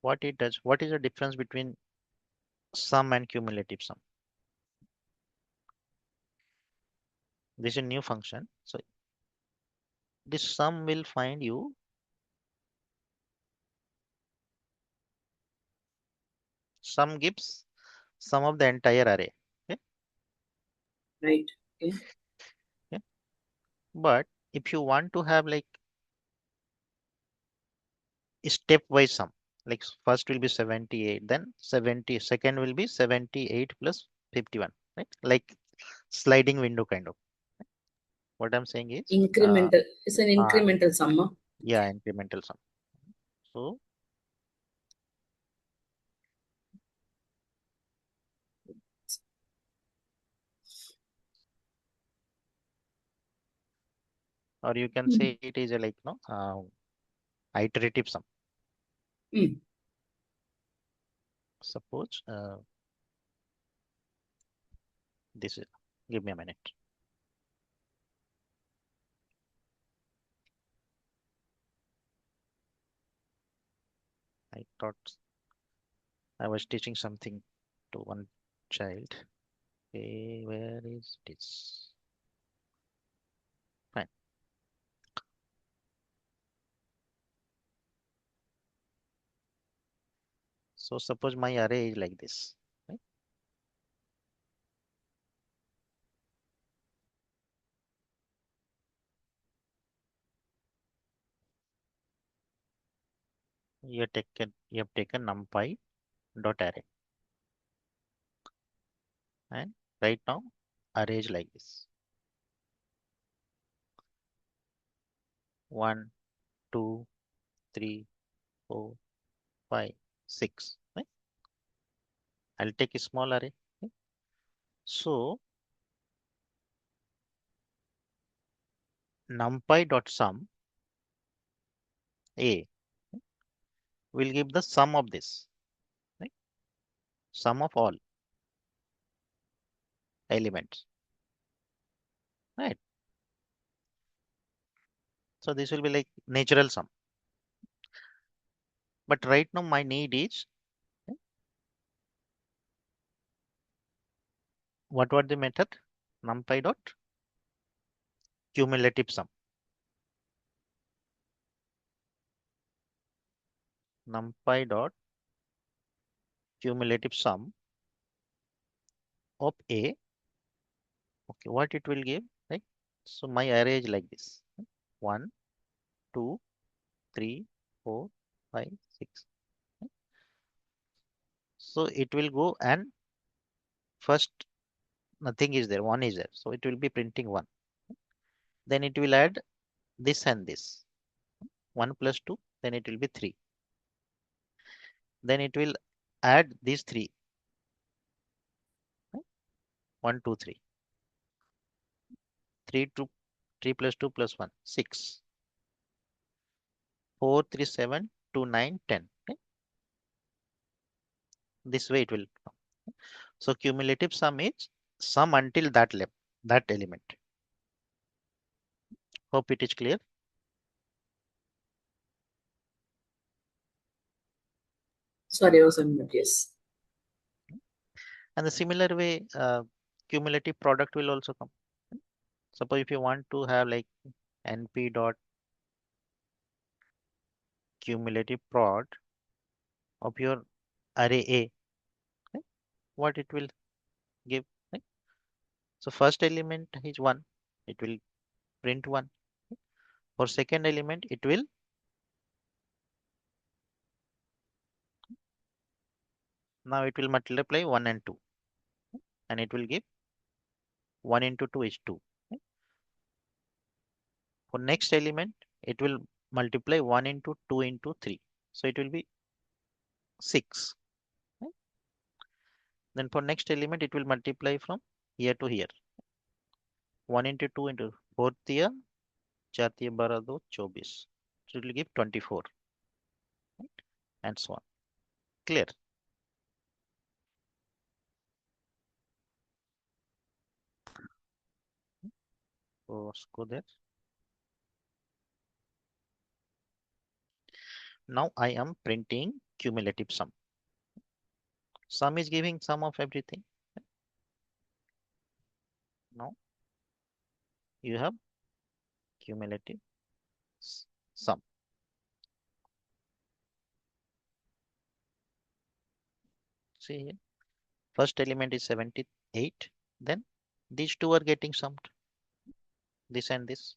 What it does, what is the difference between sum and cumulative sum? This is a new function. So this sum will find you sum gives sum of the entire array. Okay. Right. Okay. Okay. But if you want to have like stepwise sum, like first will be 78, then 70, second will be 78 plus 51, right? Like sliding window kind of. What I'm saying is, Incremental. It's an uh, incremental sum. Huh? yeah, incremental sum. So or you can say it is a like no iterative sum. Mm. Suppose this is Give me a minute. I thought I was teaching something to one child. Okay, where is this? Fine. So suppose my array is like this. Right? You have taken NumPy dot array, and right now array is like this. 1, 2, 3, 4, 5, 6. Right? I'll take a small array. Okay? So NumPy dot sum a will give the sum of this. Right? Sum of all elements. Right? So this will be like natural sum. But right now my need is, what was the method? NumPy dot cumulative sum. NumPy dot cumulative sum of a. Okay, what it will give, right? So my array is like this. 1, 2, 3, 4, 5, 6. So it will go and first nothing is there, 1 is there. So it will be printing 1. Then it will add this and this. 1 plus 2, then it will be 3. Then it will add these 3. Right? 1, 2, 3. 3 to 3 plus 2 plus 1, 6. 4, 3, 7, 2, 9, 10. Right? This way it will come. So cumulative sum is sum until that element. Hope it is clear. Sorry, I was on mute. Yes. And the similar way, cumulative product will also come. Suppose if you want to have like np dot cumulative prod of your array A, right? What it will give, right? So first element is 1, it will print 1. For second element, it will now it will multiply 1 and 2, and it will give 1 into 2 is 2. Right? For next element, it will multiply 1 into 2 into 3. So it will be 6. Right? Then for next element, it will multiply from here to here. 1 into 2 into 4 tiya, 4 tiya 12, 24. So it will give 24. Right? And so on. Clear? So let's go there. Now I am printing cumulative sum. Sum is giving sum of everything. Now you have cumulative sum. See here, first element is 78. Then these two are getting summed, this and this.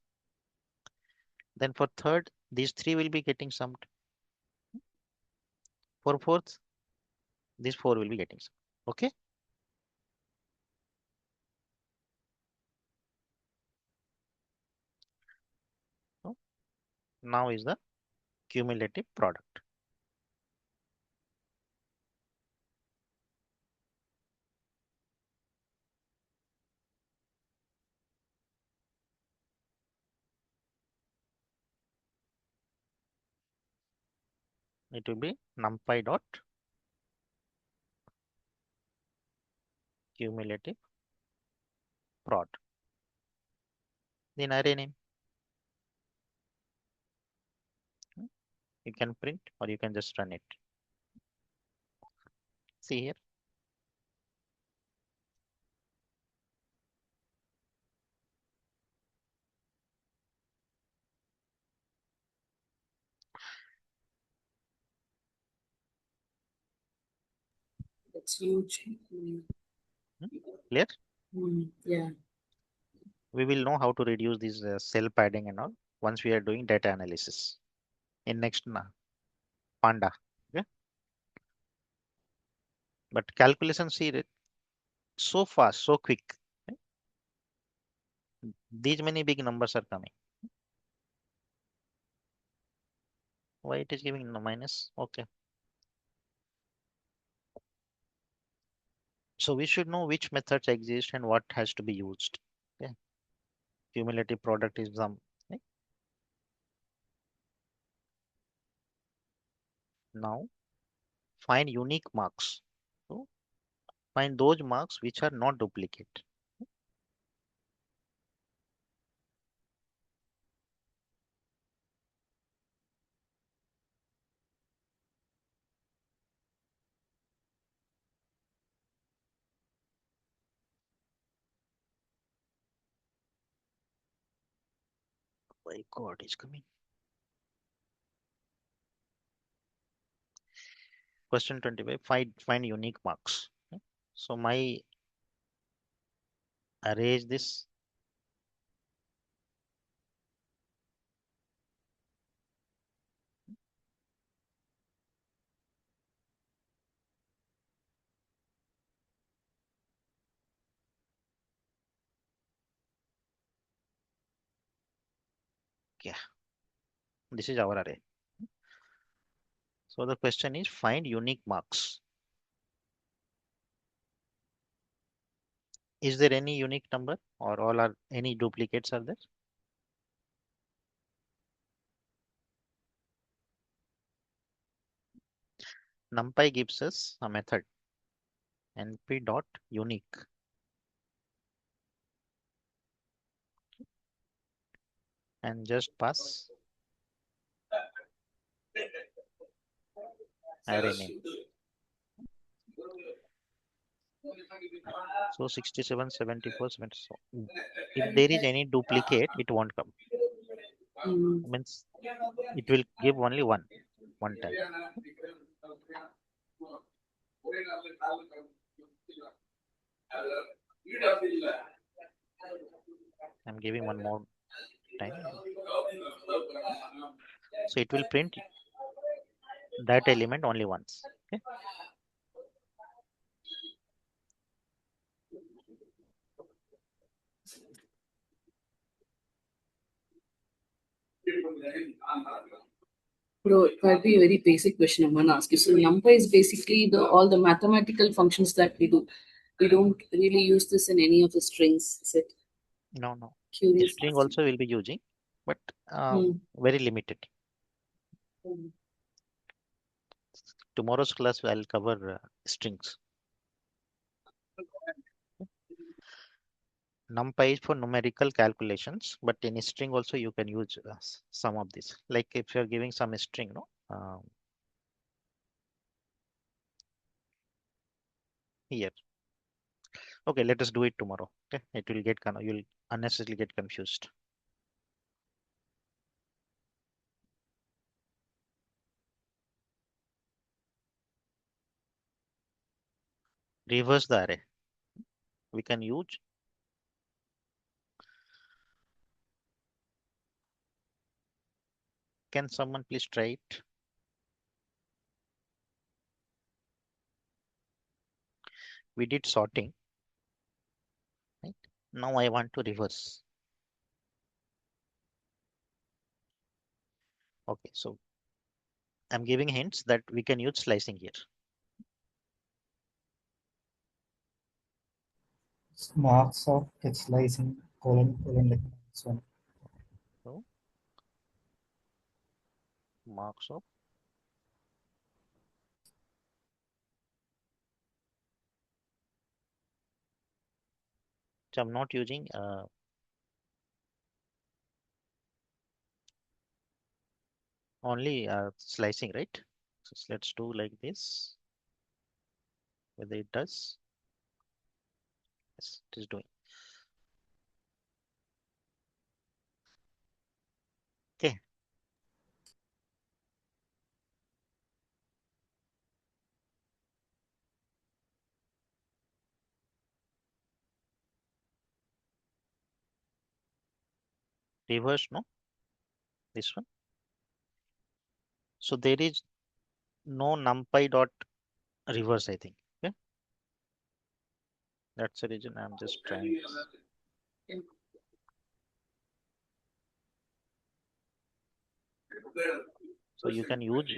Then for third, these three will be getting summed. For fourth, these four will be getting summed. Okay. So now is the cumulative product. It will be NumPy dot cumulative prod, then array name. You can print or you can just run it. See here. That's huge. Clear? Yeah. We will know how to reduce this cell padding and all once we are doing data analysis in next Panda. Okay? But calculation, see it so fast, so quick. Okay? These many big numbers are coming. Why it is giving no minus? Okay. So we should know which methods exist and what has to be used. Okay. Cumulative product is some. Okay. Now find unique marks. So find those marks which are not duplicate. My God is coming. Question 25. Find unique marks. Okay. So my array is this. Yeah. This is our array. So the question is find unique marks. Is there any unique number or all are any duplicates are there? NumPy gives us a method np.unique and just pass array name. So 67, 74, 74. If there is any duplicate, it won't come. Means it will give only one time. I'm giving one more time. So it will print that element only once. Okay. Bro, it might be a very basic question I'm gonna ask you. So NumPy is basically the all the mathematical functions that we do. We don't really use this in any of the strings. Is it No. curious? String also will be using, but very limited. Tomorrow's class I'll cover strings. NumPy is for numerical calculations, but in string also you can use some of this. Like if you're giving some string, no, here. Okay, let us do it tomorrow. Okay, it will get you'll unnecessarily get confused. Reverse the array. We can use. Can someone please try it? We did sorting. Right? Now I want to reverse. Okay, so I'm giving hints that we can use slicing here. Marks of H slicing colon like this one. So marks of So I'm not using only slicing, right? So let's do like this. Whether it does. Yes, it is doing. Okay. Reverse, no? This one. So there is no NumPy dot reverse, I think. Okay. That's the reason I'm just trying this. So you can use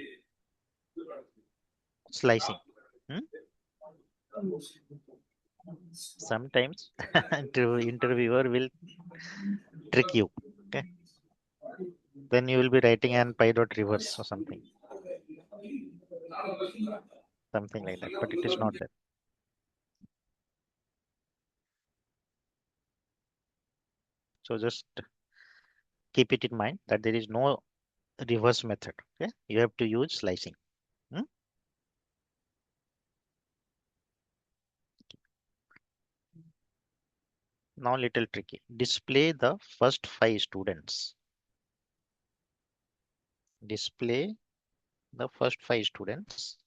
slicing. Hmm? Sometimes interviewer will trick you. Okay. Then you will be writing an pi dot reverse or something like that, but it is not there. So just keep it in mind that there is no reverse method. Okay, you have to use slicing. Hmm? Now little tricky. Display the first 5 students. Display the first 5 students.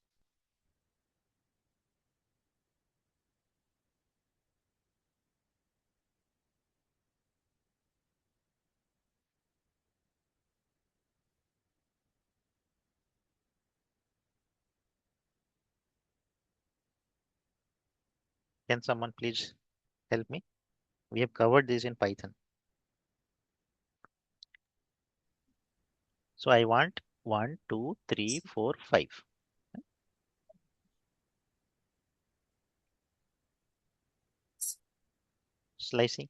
Can someone please help me? We have covered this in Python. So I want 1, 2, 3, 4, 5. Slicing.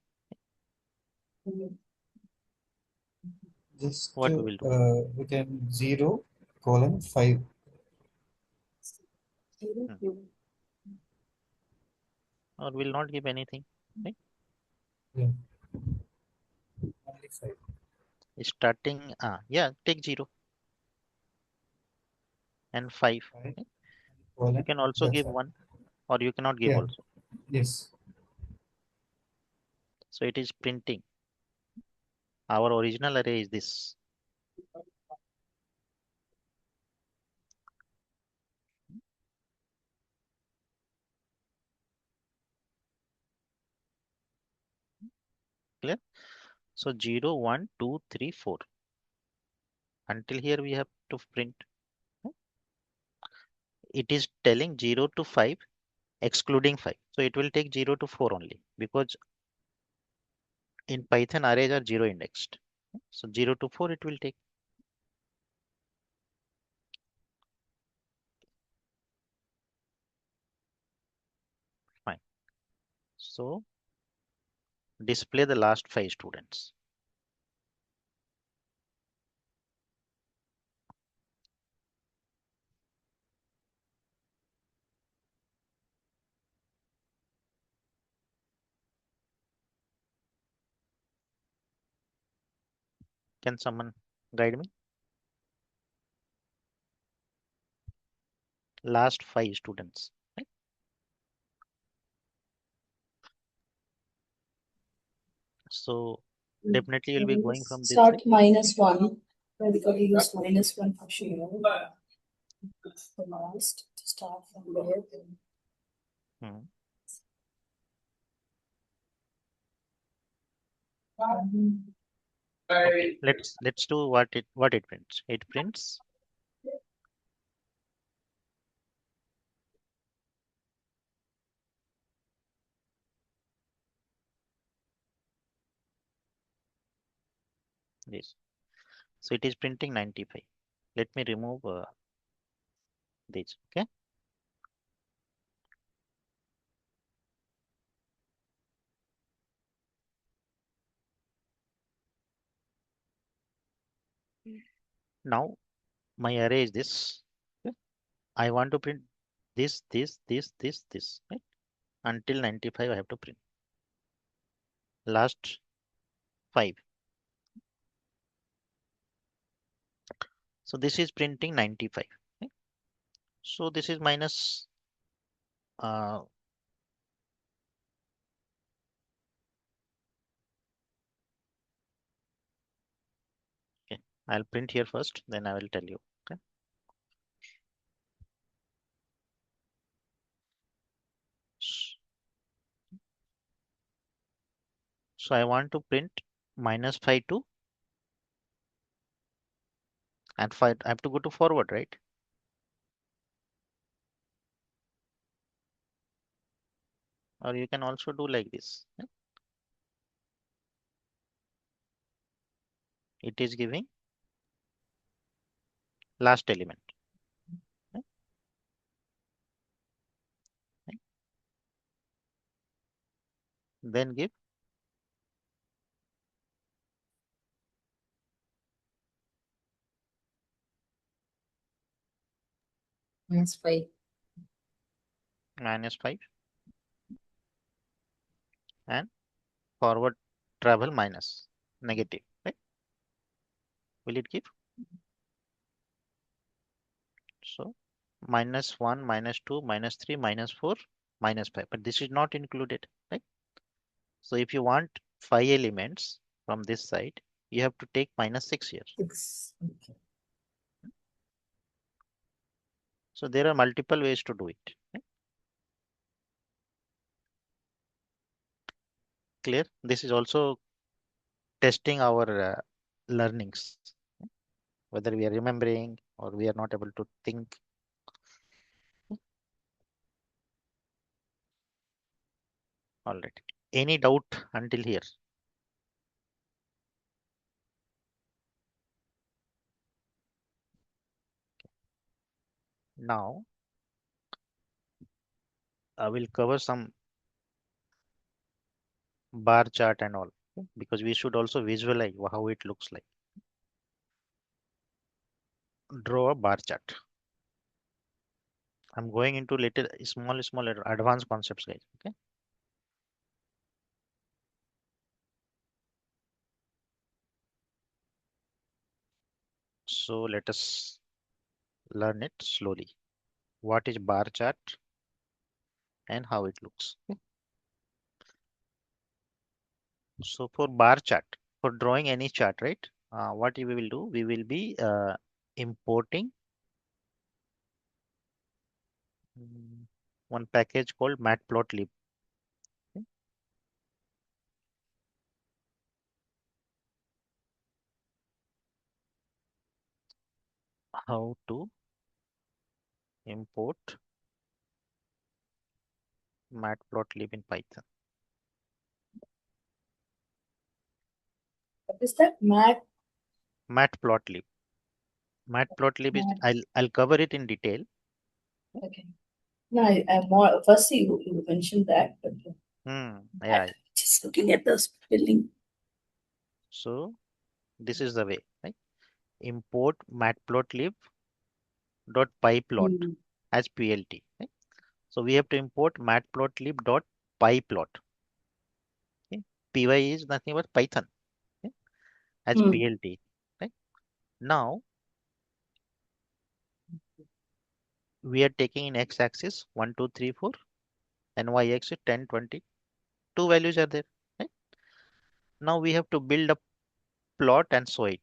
Just What we will do? we can 0 colon 5. Or will not give anything. Right? Yeah. Only 5. Starting, yeah, take 0 and 5. 5 Right? You colon. can also That's give all. 1 or you cannot give Yeah. also. Yes. So it is printing. Our original array is this. Clear? So 0, 1, 2, 3, 4. Until here we have to print. It is telling 0 to 5 excluding 5. So it will take 0 to 4 only because in Python arrays are 0 indexed. So 0 to 4 it will take. Fine. So display the last 5 students. Can someone guide me? Last 5 students. Right? So definitely you'll be going from this Start side. -1. Because we use -1 function here. The last to start from there. Hmm. Okay. Let's do what it prints. It prints this. So it is printing 95. Let me remove this. Okay. Now my array is this. Okay. I want to print this, this, this, this, this. Right? Until 95 I have to print. last 5. So this is printing 95. Okay? So this is minus okay. I'll print here first, then I will tell you. Okay. So I want to print -5 to and 5. I have to go to forward, right? Or you can also do like this. Okay? It is giving last element. Okay? Okay. Then give -5. -5 and forward travel minus negative. Right? Will it give? So -1, -2, -3, -4, -5. But this is not included. Right? So if you want 5 elements from this side, you have to take -6 here. 6. Okay. So there are multiple ways to do it. Okay? Clear? This is also testing our learnings, whether we are remembering or we are not able to think. All right. Any doubt until here? Now I will cover some bar chart and all, okay? Because we should also visualize how it looks like. Draw a bar chart. I'm going into little small advanced concepts, guys. Okay. So let us learn it slowly. What is bar chart and how it looks. Okay. So for bar chart, for drawing any chart, right? What we will do? We will be importing one package called Matplotlib. Okay. How to import Matplotlib in Python. What is that? Matplotlib. Matplotlib is I'll cover it in detail. Okay. No, I'm more. First, you mentioned that, but Yeah. just looking at the spelling. So this is the way, right? Import matplotlib dot pyplot as plt. Right? So we have to import matplotlib dot pyplot. Okay? Py is nothing but Python, okay? As plt. Right? Now we are taking in x-axis 1, 2, 3, 4, and y-axis 10, 20. Two values are there. Right? Now we have to build a plot and show it.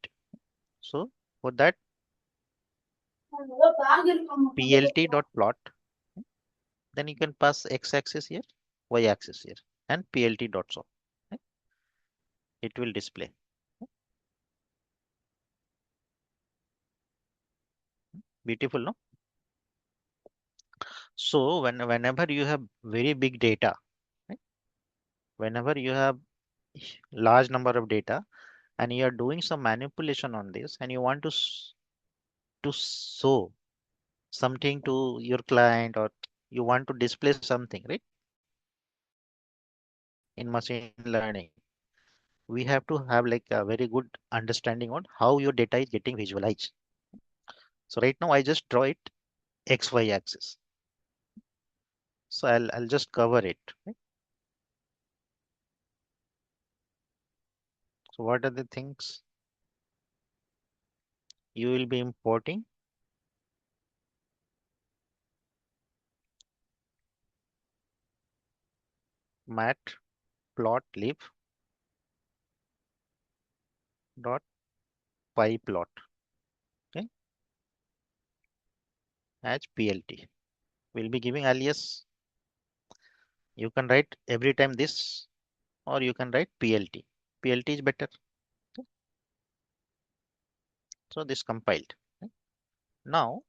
So for that, plt.plot. Then you can pass x-axis here, y-axis here, and plt.show. Okay? It will display. Beautiful, no? So whenever you have very big data, right? Whenever you have large number of data and you are doing some manipulation on this and you want to show something to your client or you want to display something, right? In machine learning, we have to have like a very good understanding on how your data is getting visualized. So right now I just draw it XY axis. So I'll just cover it. Right? So what are the things you will be importing? Matplotlib dot pyplot, okay, as PLT. We'll be giving alias. You can write every time this, or you can write PLT. PLT is better. Okay. So this compiled. Okay. Now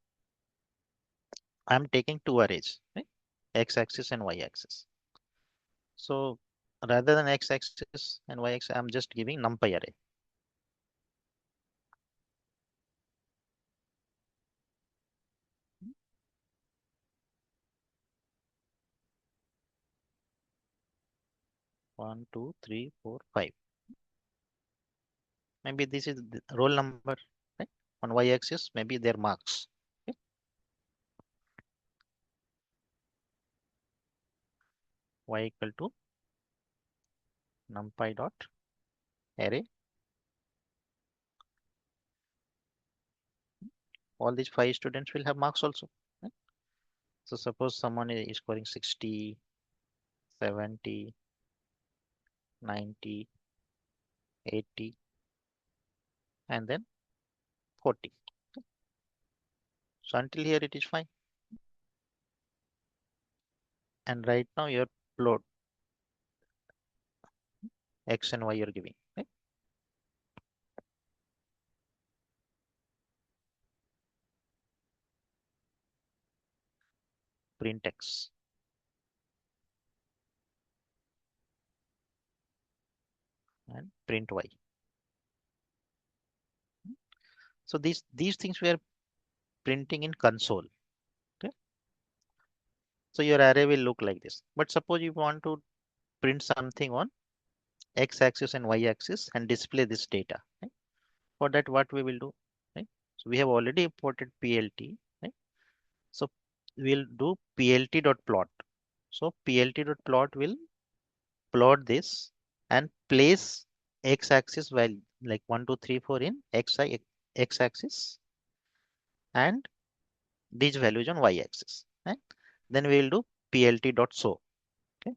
I'm taking two arrays, okay, x-axis and y-axis. So rather than x-axis and y-axis, I'm just giving NumPy array. One, two, three, four, five. Maybe this is the roll number, right? On y-axis, maybe their marks. Okay. Y equal to NumPy dot array. All these 5 students will have marks also. Right? So suppose someone is scoring 60, 70, 90, 80, and then 40. So until here it is fine. And right now your plot x and y you're giving. Right? Print x and print y. So these things we are printing in console. Okay. So your array will look like this. But suppose you want to print something on x-axis and y-axis and display this data. Right? For that, what we will do? Right? So we have already imported PLT. Right? So we'll do plt.plot. So plt.plot will plot this and place x-axis value like 1, 2, 3, 4 in x-axis and these values on y-axis. Right? Then we will do plt.show. Okay.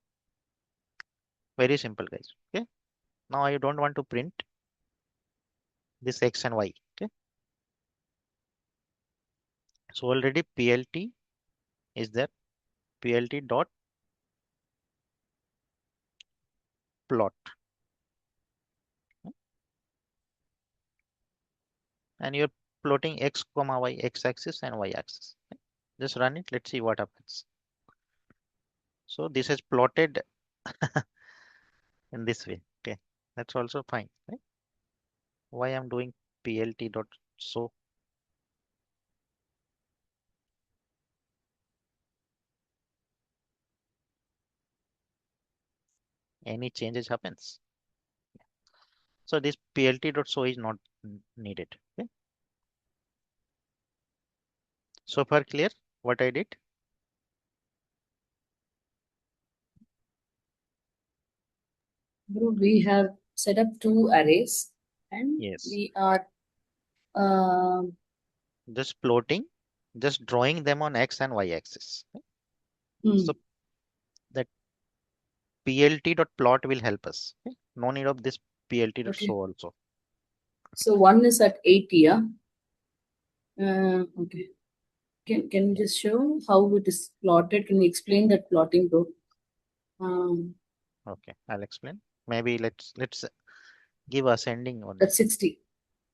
Very simple, guys. Okay. Now I don't want to print this x and y. Okay. So already plt is there. Plt dot plot. And you're plotting x comma y, x-axis and y-axis. Okay. Just run it. Let's see what happens. So this is plotted in this way. Okay. That's also fine. Right? Why I'm doing plt dot show. Any changes happens. So this plt.show is not needed. Okay. So far clear what I did? Bro, we have set up two arrays and Yes. we are Just plotting, just drawing them on x and y axis. Okay. hmm, So that plt.plot will help us. Okay. No need of this plt.show also. so one is at 80, yeah? Okay. Can you just show how it is plotted? Can you explain that plotting, bro? Okay, I'll explain. Maybe let's give ascending on That's 60.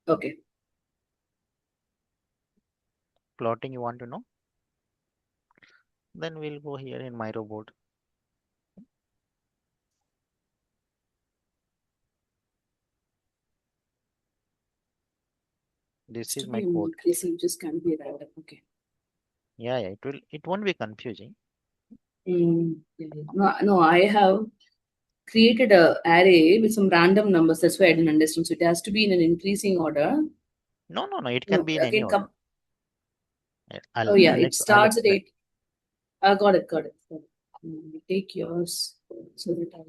Okay. plotting you want to know. Then we'll go here in Miro board. This is my code. Increasing just can't be random. Okay. Yeah, it won't be confusing. No, I have created a array with some random numbers. That's why I didn't understand. So it has to be in an increasing order. No, it can be in any again, order. Oh yeah, I'll it starts at explain. 8. I got it. Take yours so that I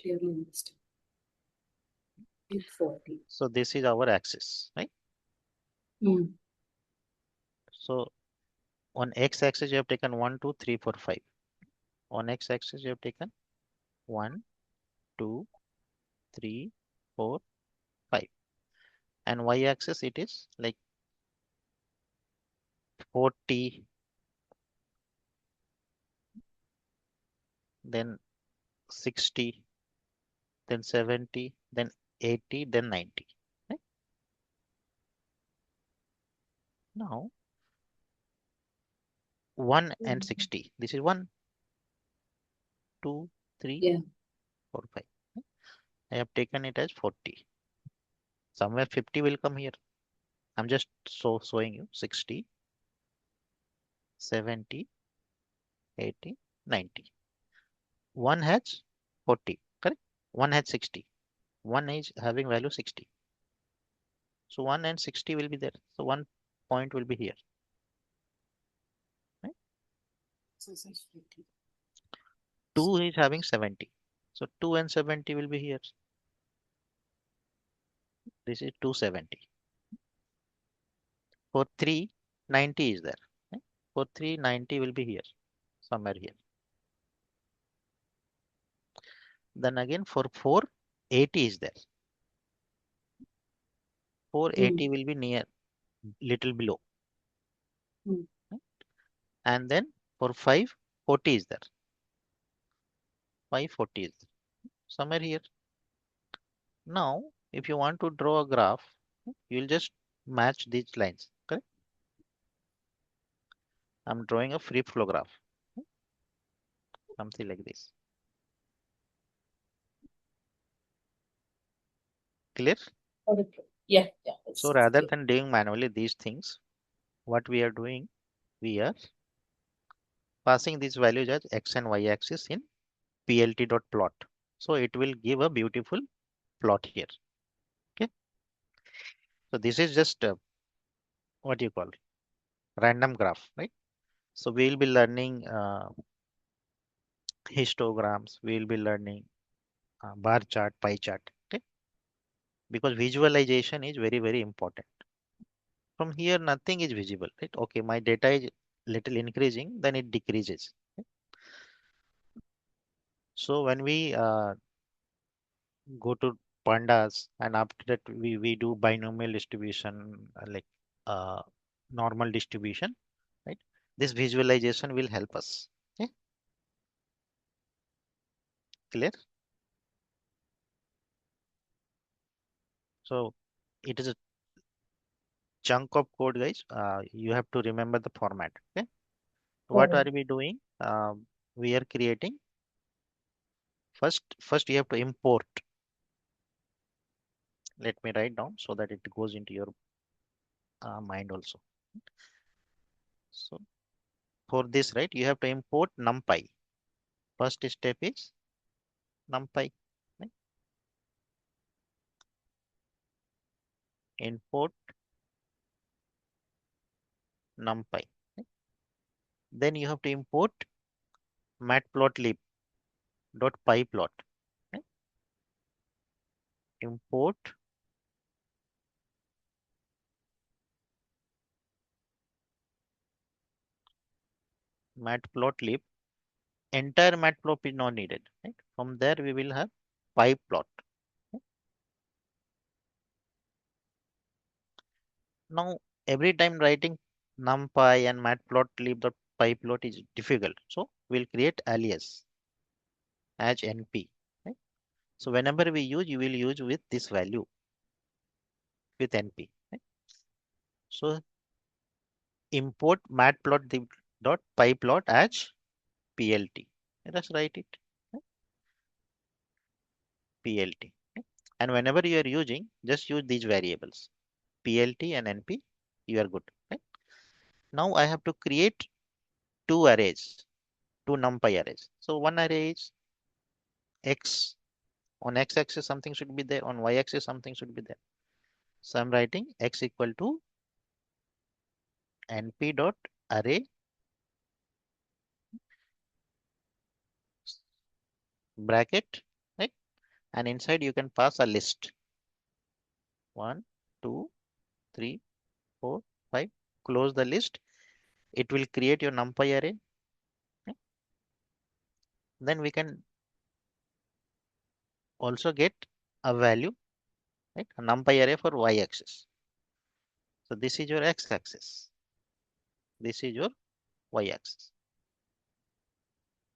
clearly understand. 40. So this is our axis, right? Mm. So on x-axis you have taken 1, 2, 3, 4, 5. On x-axis you have taken 1, 2, 3, 4, 5. And y-axis it is like 40, then 60, then 70, then 80, then 90. Right? Now 1 and 60. This is 1, 2, 3, Yeah. 4, 5. I have taken it as 40. Somewhere 50 will come here. I'm just showing you 60, 70, 80, 90. One has 40, correct? One has 60. One is having value 60. So 1 and 60 will be there. So 1 point will be here. Right? So this is 50. 2 is having 70. So 2 and 70 will be here. This is 270. For 3, 90 is there. Right? For 3, 90 will be here. Somewhere here. Then again for 4, 80 is there. 480 will be near, little below. Mm. Right? And then for 5, 40 is there. 540 is there. Somewhere here. Now, if you want to draw a graph, you'll just match these lines. Correct? I'm drawing a free flow graph. Something like this. Clear? Yeah. So rather than doing manually these things, what we are doing, we are passing these values as x and y axis in plt.plot. So it will give a beautiful plot here. Okay. So this is just what you call random graph, right? So we will be learning histograms. We will be learning bar chart, pie chart. Okay. Because visualization is very, very important. From here, nothing is visible, right? Okay, my data is little increasing, then it decreases. Okay? So when we go to pandas and after that we do binomial distribution, like uh, normal distribution, right? This visualization will help us. Okay, clear? So it is a chunk of code, guys. You have to remember the format. Okay, what are we doing? We are creating first you have to import. Let me write down so that it goes into your mind also. So for this, right, you have to import NumPy. First step is NumPy. Right? Import NumPy. Right? Then you have to import matplotlib dot pyplot. Right? Import matplotlib. Entire matplot is not needed. Right? From there we will have pyplot. Right? Now every time writing NumPy and matplotlib dot pyplot is difficult. So we'll create alias as np. Right? So whenever we use, you will use with this value with np. Right? So import matplotlib.pyplot as plt. Let's write it. Right? Plt. Right? And whenever you are using, just use these variables plt and np. You are good. Right? Now I have to create two arrays, two NumPy arrays. So one array is x. On x-axis something should be there. On y-axis something should be there. So I'm writing x equal to np dot array bracket, right? And inside you can pass a list. 1, 2, 3, 4, 5. Close the list. It will create your NumPy array. Okay. Then we can also get a value, right? A NumPy array for y-axis. So this is your x-axis. This is your y-axis.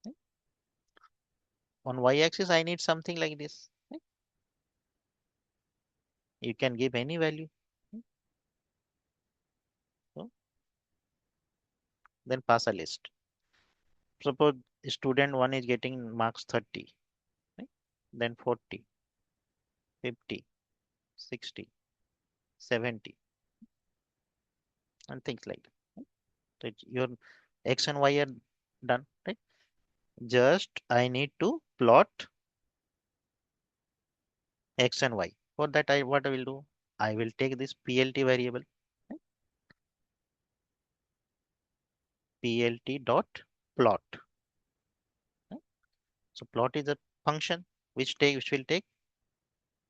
Okay. On y-axis, I need something like this. Okay. You can give any value. Okay. So then pass a list. Suppose student 1 is getting marks 30, right? Then 40, 50, 60, 70, and things like that. Right? So your x and y are done, right? Just I need to plot x and y. For that, what I will do? I will take this PLT variable, right? PLT dot plot. Right? So plot is a function which will take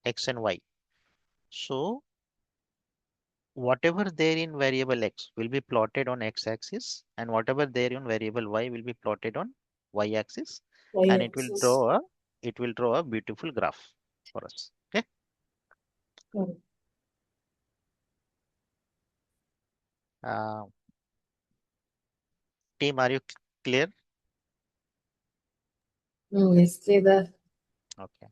x and y. So whatever there in variable x will be plotted on x-axis, and whatever there in variable y will be plotted on y-axis, and Y-axis. it will draw a beautiful graph for us. Okay. Correct. Uh, Team, are you clear? Yes, clear. Okay.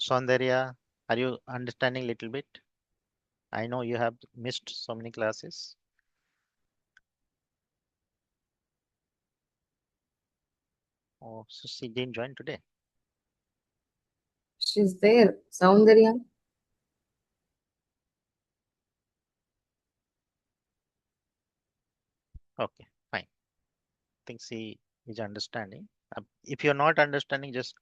Saundarya, are you understanding little bit? I know you have missed so many classes. Oh, so she didn't join today. She's there. Soundarya. Okay, fine. I think she is understanding. If you're not understanding, just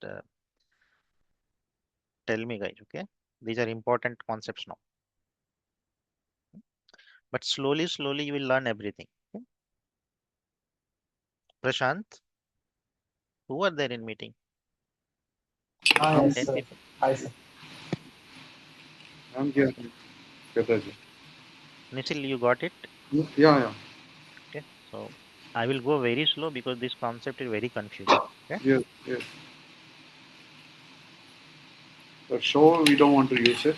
tell me, guys. Okay, these are important concepts now. But slowly, you will learn everything. Okay? Prashant, who are there in meeting? Yes, 10 sir. people. Hi, sir. I'm here. Okay. Kataji. Nisil, you got it? Yeah, yeah. Okay. So I will go very slow because this concept is very confusing. Okay. Yes, yes. But show we don't want to use it.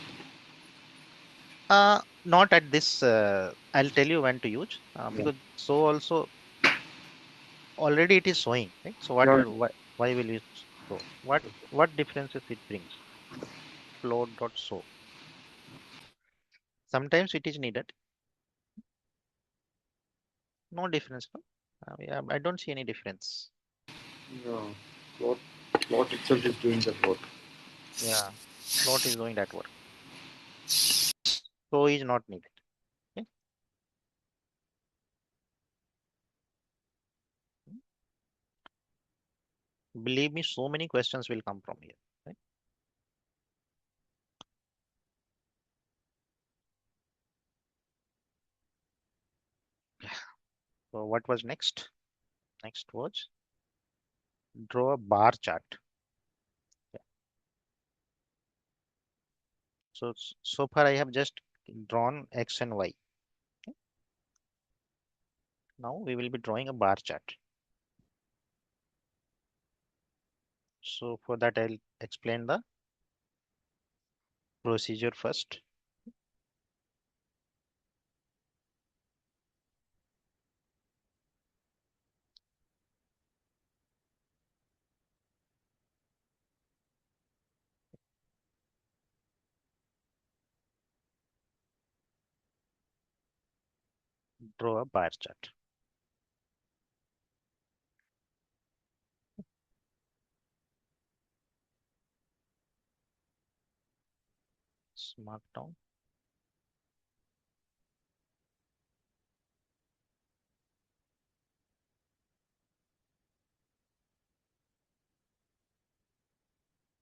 Not at this. I'll tell you when to use Yeah. because so also already it is showing, right? So Yeah. why will you show? What differences it brings? Float dot show. Sometimes it is needed. No difference. No? Yeah, I don't see any difference. Yeah. Plot, plot itself is doing that work. Yeah, float is doing that work. Show is not needed. Okay? Believe me, so many questions will come from here. Right? So what was next? Next was draw a bar chart. Yeah. So far I have just drawn X and Y. Okay. Now we will be drawing a bar chart. So for that I'll explain the procedure first. Draw a bar chart. Mark down.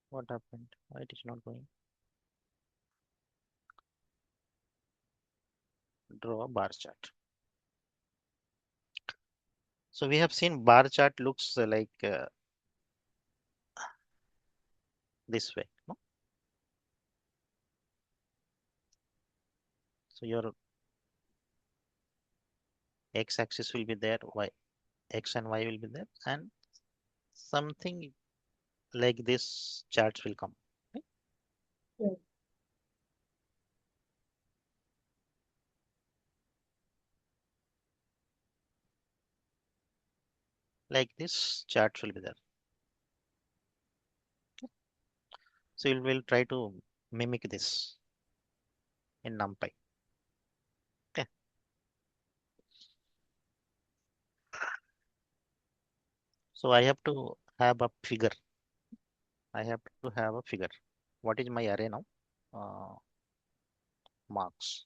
What happened? Why it is not going? Draw a bar chart. So we have seen bar chart looks like this way. No? So your x-axis will be there, x and y will be there, and something like this charts will come. Right? Yeah. Like this chart will be there. Okay. So we will try to mimic this in NumPy. Okay. So I have to have a figure. I have to have a figure. What is my array now? Marks.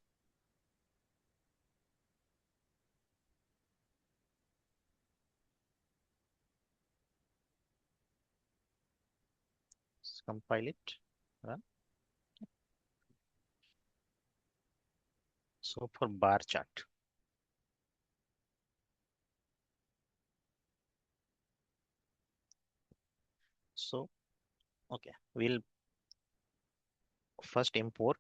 Let's compile it. Run. So for bar chart. So okay, we'll first import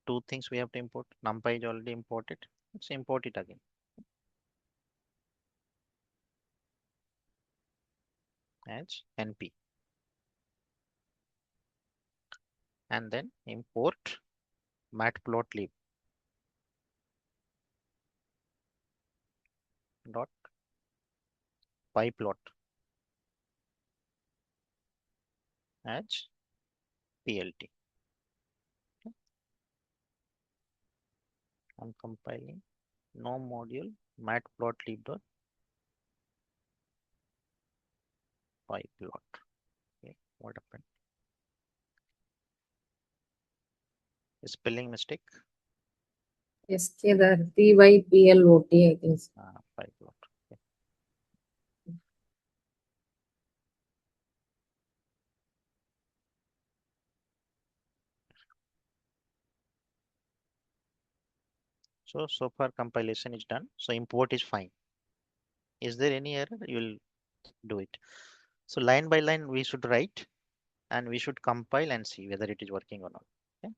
two things we have to import. NumPy is already imported. Let's import it again. As np. And then import matplotlib dot pyplot as plt. Okay. I'm compiling no module matplotlib dot pyplot. Okay, what happened? Spelling mistake. SK the TYPLOT, I think. Pyplot. Okay. So far compilation is done. So import is fine. Is there any error? You will do it. So line by line we should write and we should compile and see whether it is working or not. Okay.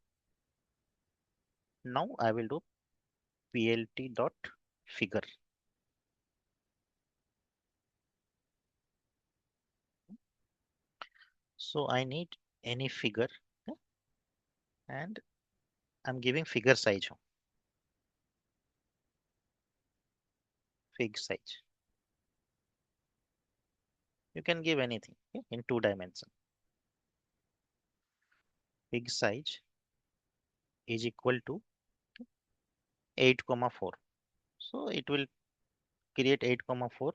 Now I will do plt dot figure. So I need any figure, okay, and I'm giving figure size. Fig size. You can give anything, okay, in 2 dimensions. Fig size is equal to 8,4. So it will create 8,4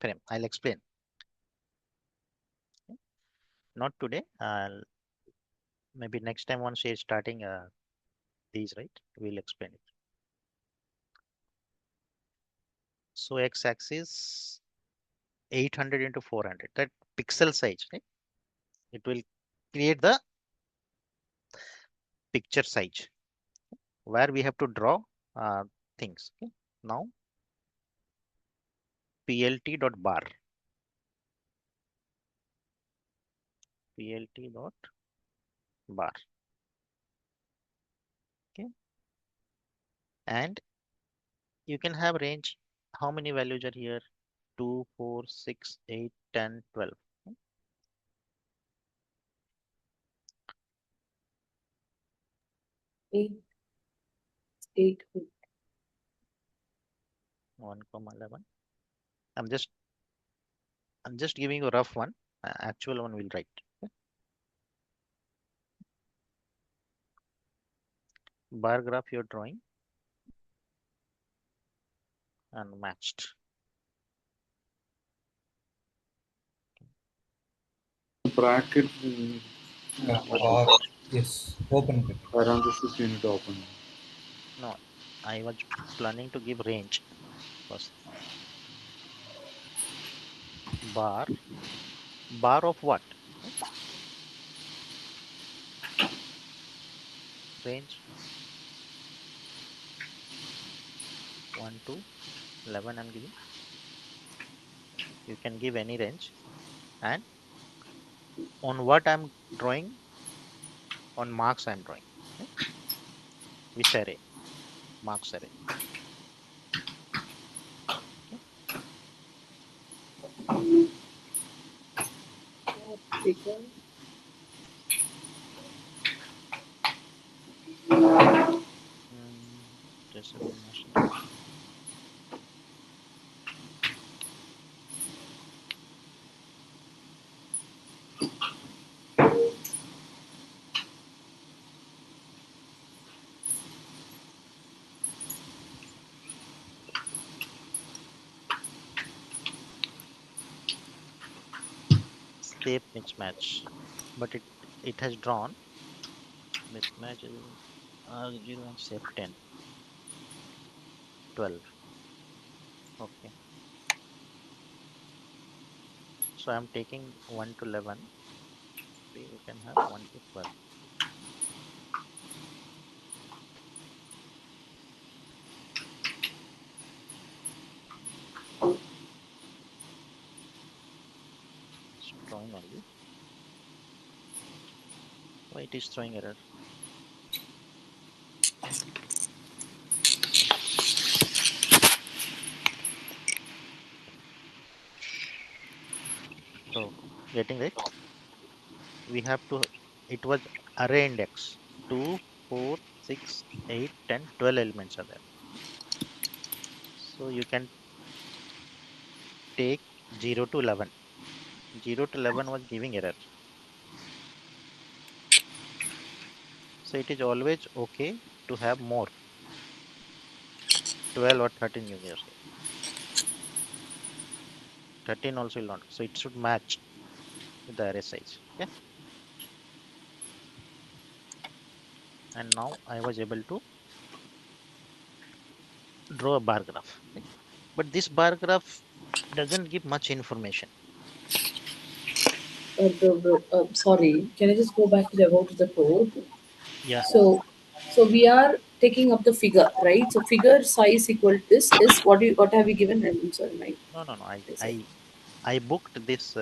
frame. I'll explain. Okay. Not today. Maybe next time once you're starting these, right? We'll explain it. So x-axis 800 into 400. That pixel size, right? It will create the picture size where we have to draw things. Okay. Now plt.bar. Plt.bar. Okay. And you can have range. How many values are here? 2, 4, 6, 8, 10, 12. Okay. 8, 8. 1, 11. I'm just giving you a rough one. Actual one we'll write. Okay. Bar graph you're drawing and matched. Bracket Yeah, What? yes, open it. parenthesis you need to open. No, I was planning to give range first. Bar of what? Okay. Range 1 to 11 I'm giving. You can give any range. And on what I'm drawing? On marks I'm drawing. Okay? Which array? Marks array. Okay? Figure. Traceable master. Shape mismatch. But it has drawn mismatch is 0 and shape 10, 12. Okay. So I'm taking 1 to 11. We can have 1 to 12. It's drawing only. Why it is throwing error? So getting right? We have to, it was array index 2, 4, 6, 8, 10, 12 elements are there. So you can take 0 to 11. 0 to 11 was giving error. So it is always okay to have more. 12 or 13 users. 13 also will not. So it should match with the array size. Okay. And now I was able to draw a bar graph. Okay. But this bar graph doesn't give much information. Sorry, can I just go back to the about the code? Yeah. So we are taking up the figure, right? So figure size equal to this is what have you given? I'm sorry, my No, no, no. I said. I booked this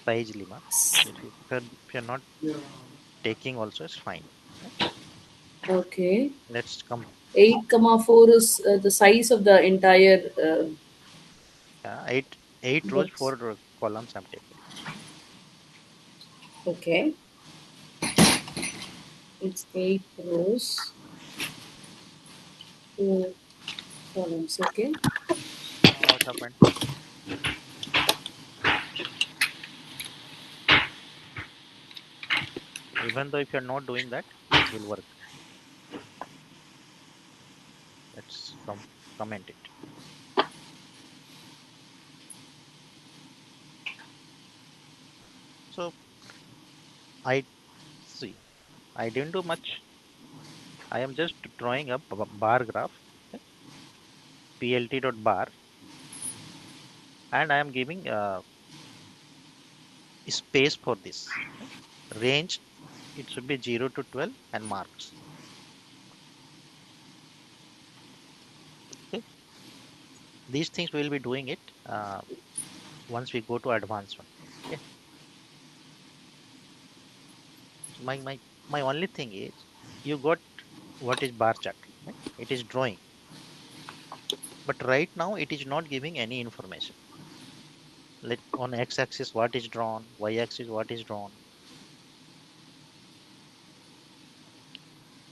size limit. If you're not taking also, it's fine. Okay. Okay. Let's come. 8, 4 is the size of the entire Eight rows, box. 4 columns I'm taking. Okay. It's 8 rows, 4 columns. Okay. What happened? Even though if you're not doing that, it will work. Let's comment it. So I see. I didn't do much. I am just drawing a bar graph. Okay. plt.bar, and I am giving space for this. Okay. Range, it should be 0 to 12 and marks. Okay. These things we will be doing it once we go to advanced one. Okay. So my only thing is you got what is bar chart. Right? It is drawing, but right now it is not giving any information. Let on x-axis what is drawn, y-axis what is drawn.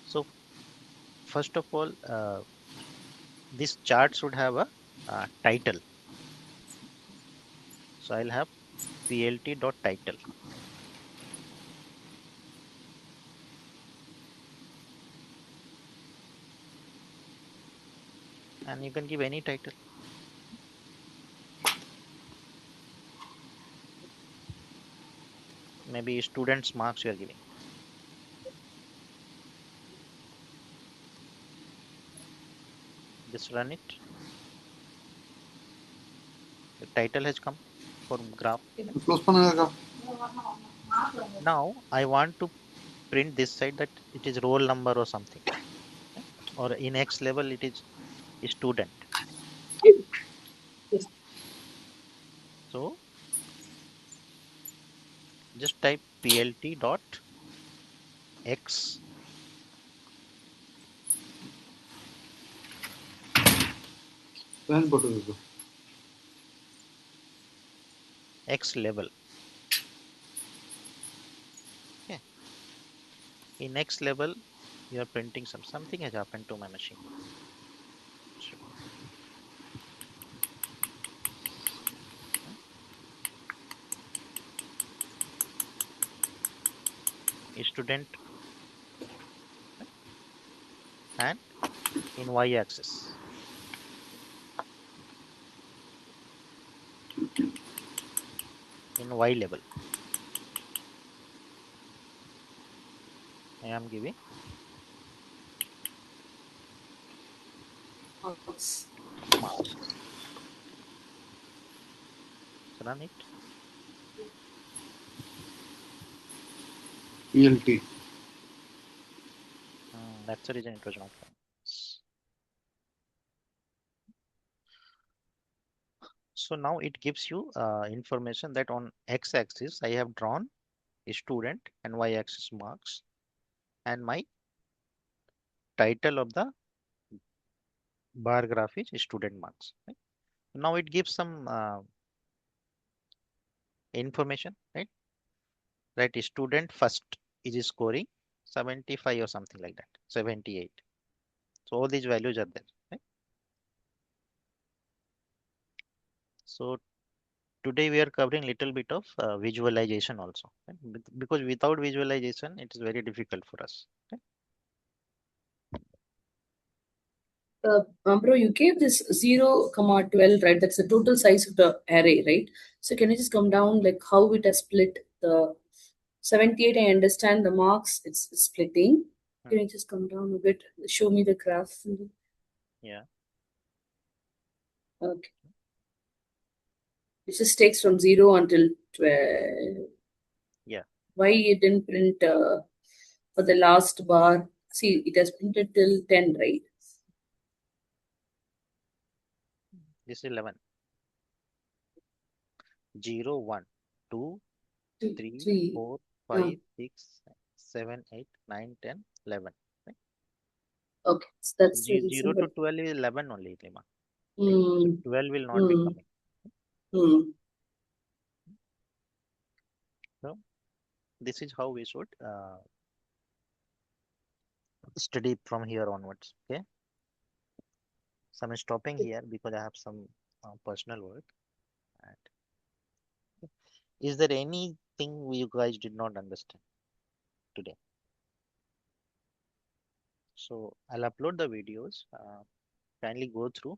So first of all, this chart should have a title. So I'll have plt.title. And you can give any title. Maybe students marks you are giving. Just run it. The title has come for graph. Close பண்ணுங்கக்கா. Now I want to print this side that it is roll number or something. Okay? Or in X level it is student. Yes. So Just type plt dot x Then go to the x level. Okay. In x level, you are printing something has happened to my machine. So, a student and in y-axis. In y level, I am giving Marks. marks. So run it. PLT. That's the reason it was not coming. So now it gives you information that on x-axis I have drawn a student and y-axis marks, and my title of the bar graph is student marks. Right? Now it gives some information, right? Right, student first is scoring 75 or something like that, 78. So all these values are there. Right? So today we are covering little bit of visualization also, right? Because without visualization it is very difficult for us. Right? Bro, you gave this 0, 12, right? That's the total size of the array, right? So can you just come down like how it has split the 78? I understand the marks, it's splitting. Can you just come down a bit? Show me the graph. Yeah. Okay. It just takes from 0 until 12. Yeah. Why it didn't print for the last bar? See, it has printed till 10, right? This is 11. 0, 1, 2, 3, 3. 4, 5, 6, 7, 8, 9, 10, 11. Right? Okay, so that's the 0 reason. to 12 is 11 only, Lima. Right? So Mm, 12 will not be coming. So this is how we should study from here onwards. Okay. So I'm stopping here because I have some personal work. And is there anything you guys did not understand today? So I'll upload the videos. Kindly go through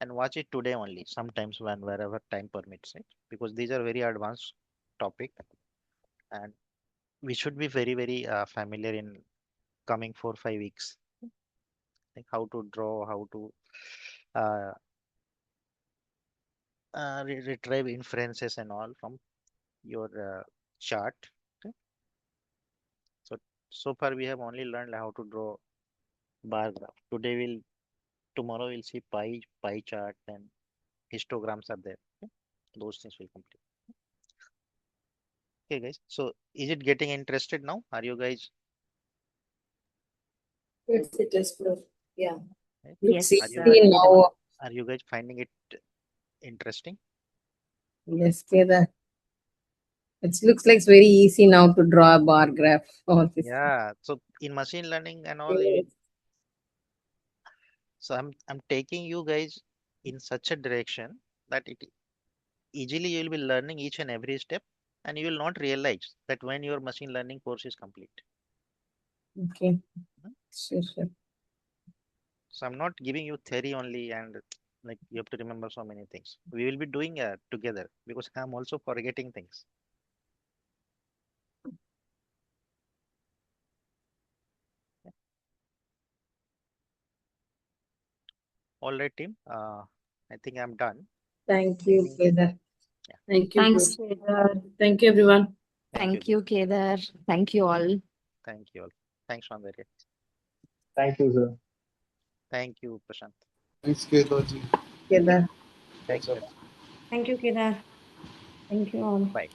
and watch it today only. Sometimes when wherever time permits it, because these are very advanced topic, and we should be very familiar in coming 4 5 weeks. Like how to draw, how to uh, retrieve inferences and all from your chart. Okay. So far we have only learned how to draw bar graph. Tomorrow we'll see pie chart and histograms are there. Okay. Those things will complete. Okay, guys. So is it getting interested now? Are you guys? it is, bro. Yeah. Right? Yes, Are you see now. are you guys finding it interesting? Yes, Kedar. It looks like it's very easy now to draw a bar graph. All this. Yeah. So in machine learning and all, Yes. so I'm taking you guys in such a direction that it easily you will be learning each and every step, and you will not realize that when your machine learning course is complete. Okay. Mhm. Sure. So I'm not giving you theory only and like you have to remember so many things. We will be doing together because I'm also forgetting things. All right, team. I think I'm done. Thank you, Kedar. Yeah. Thank you. Thanks, bro. Kedar. Thank you, everyone. Thank Thank you, Kedar. Thank you all. Thank you all. Thanks, Sandhya. Thank you, sir. Thank you, Prashant. Thanks, Kedaji. Kedar. Thank Yes, you. sir. Thank you, Kedar. Thank you all. Bye.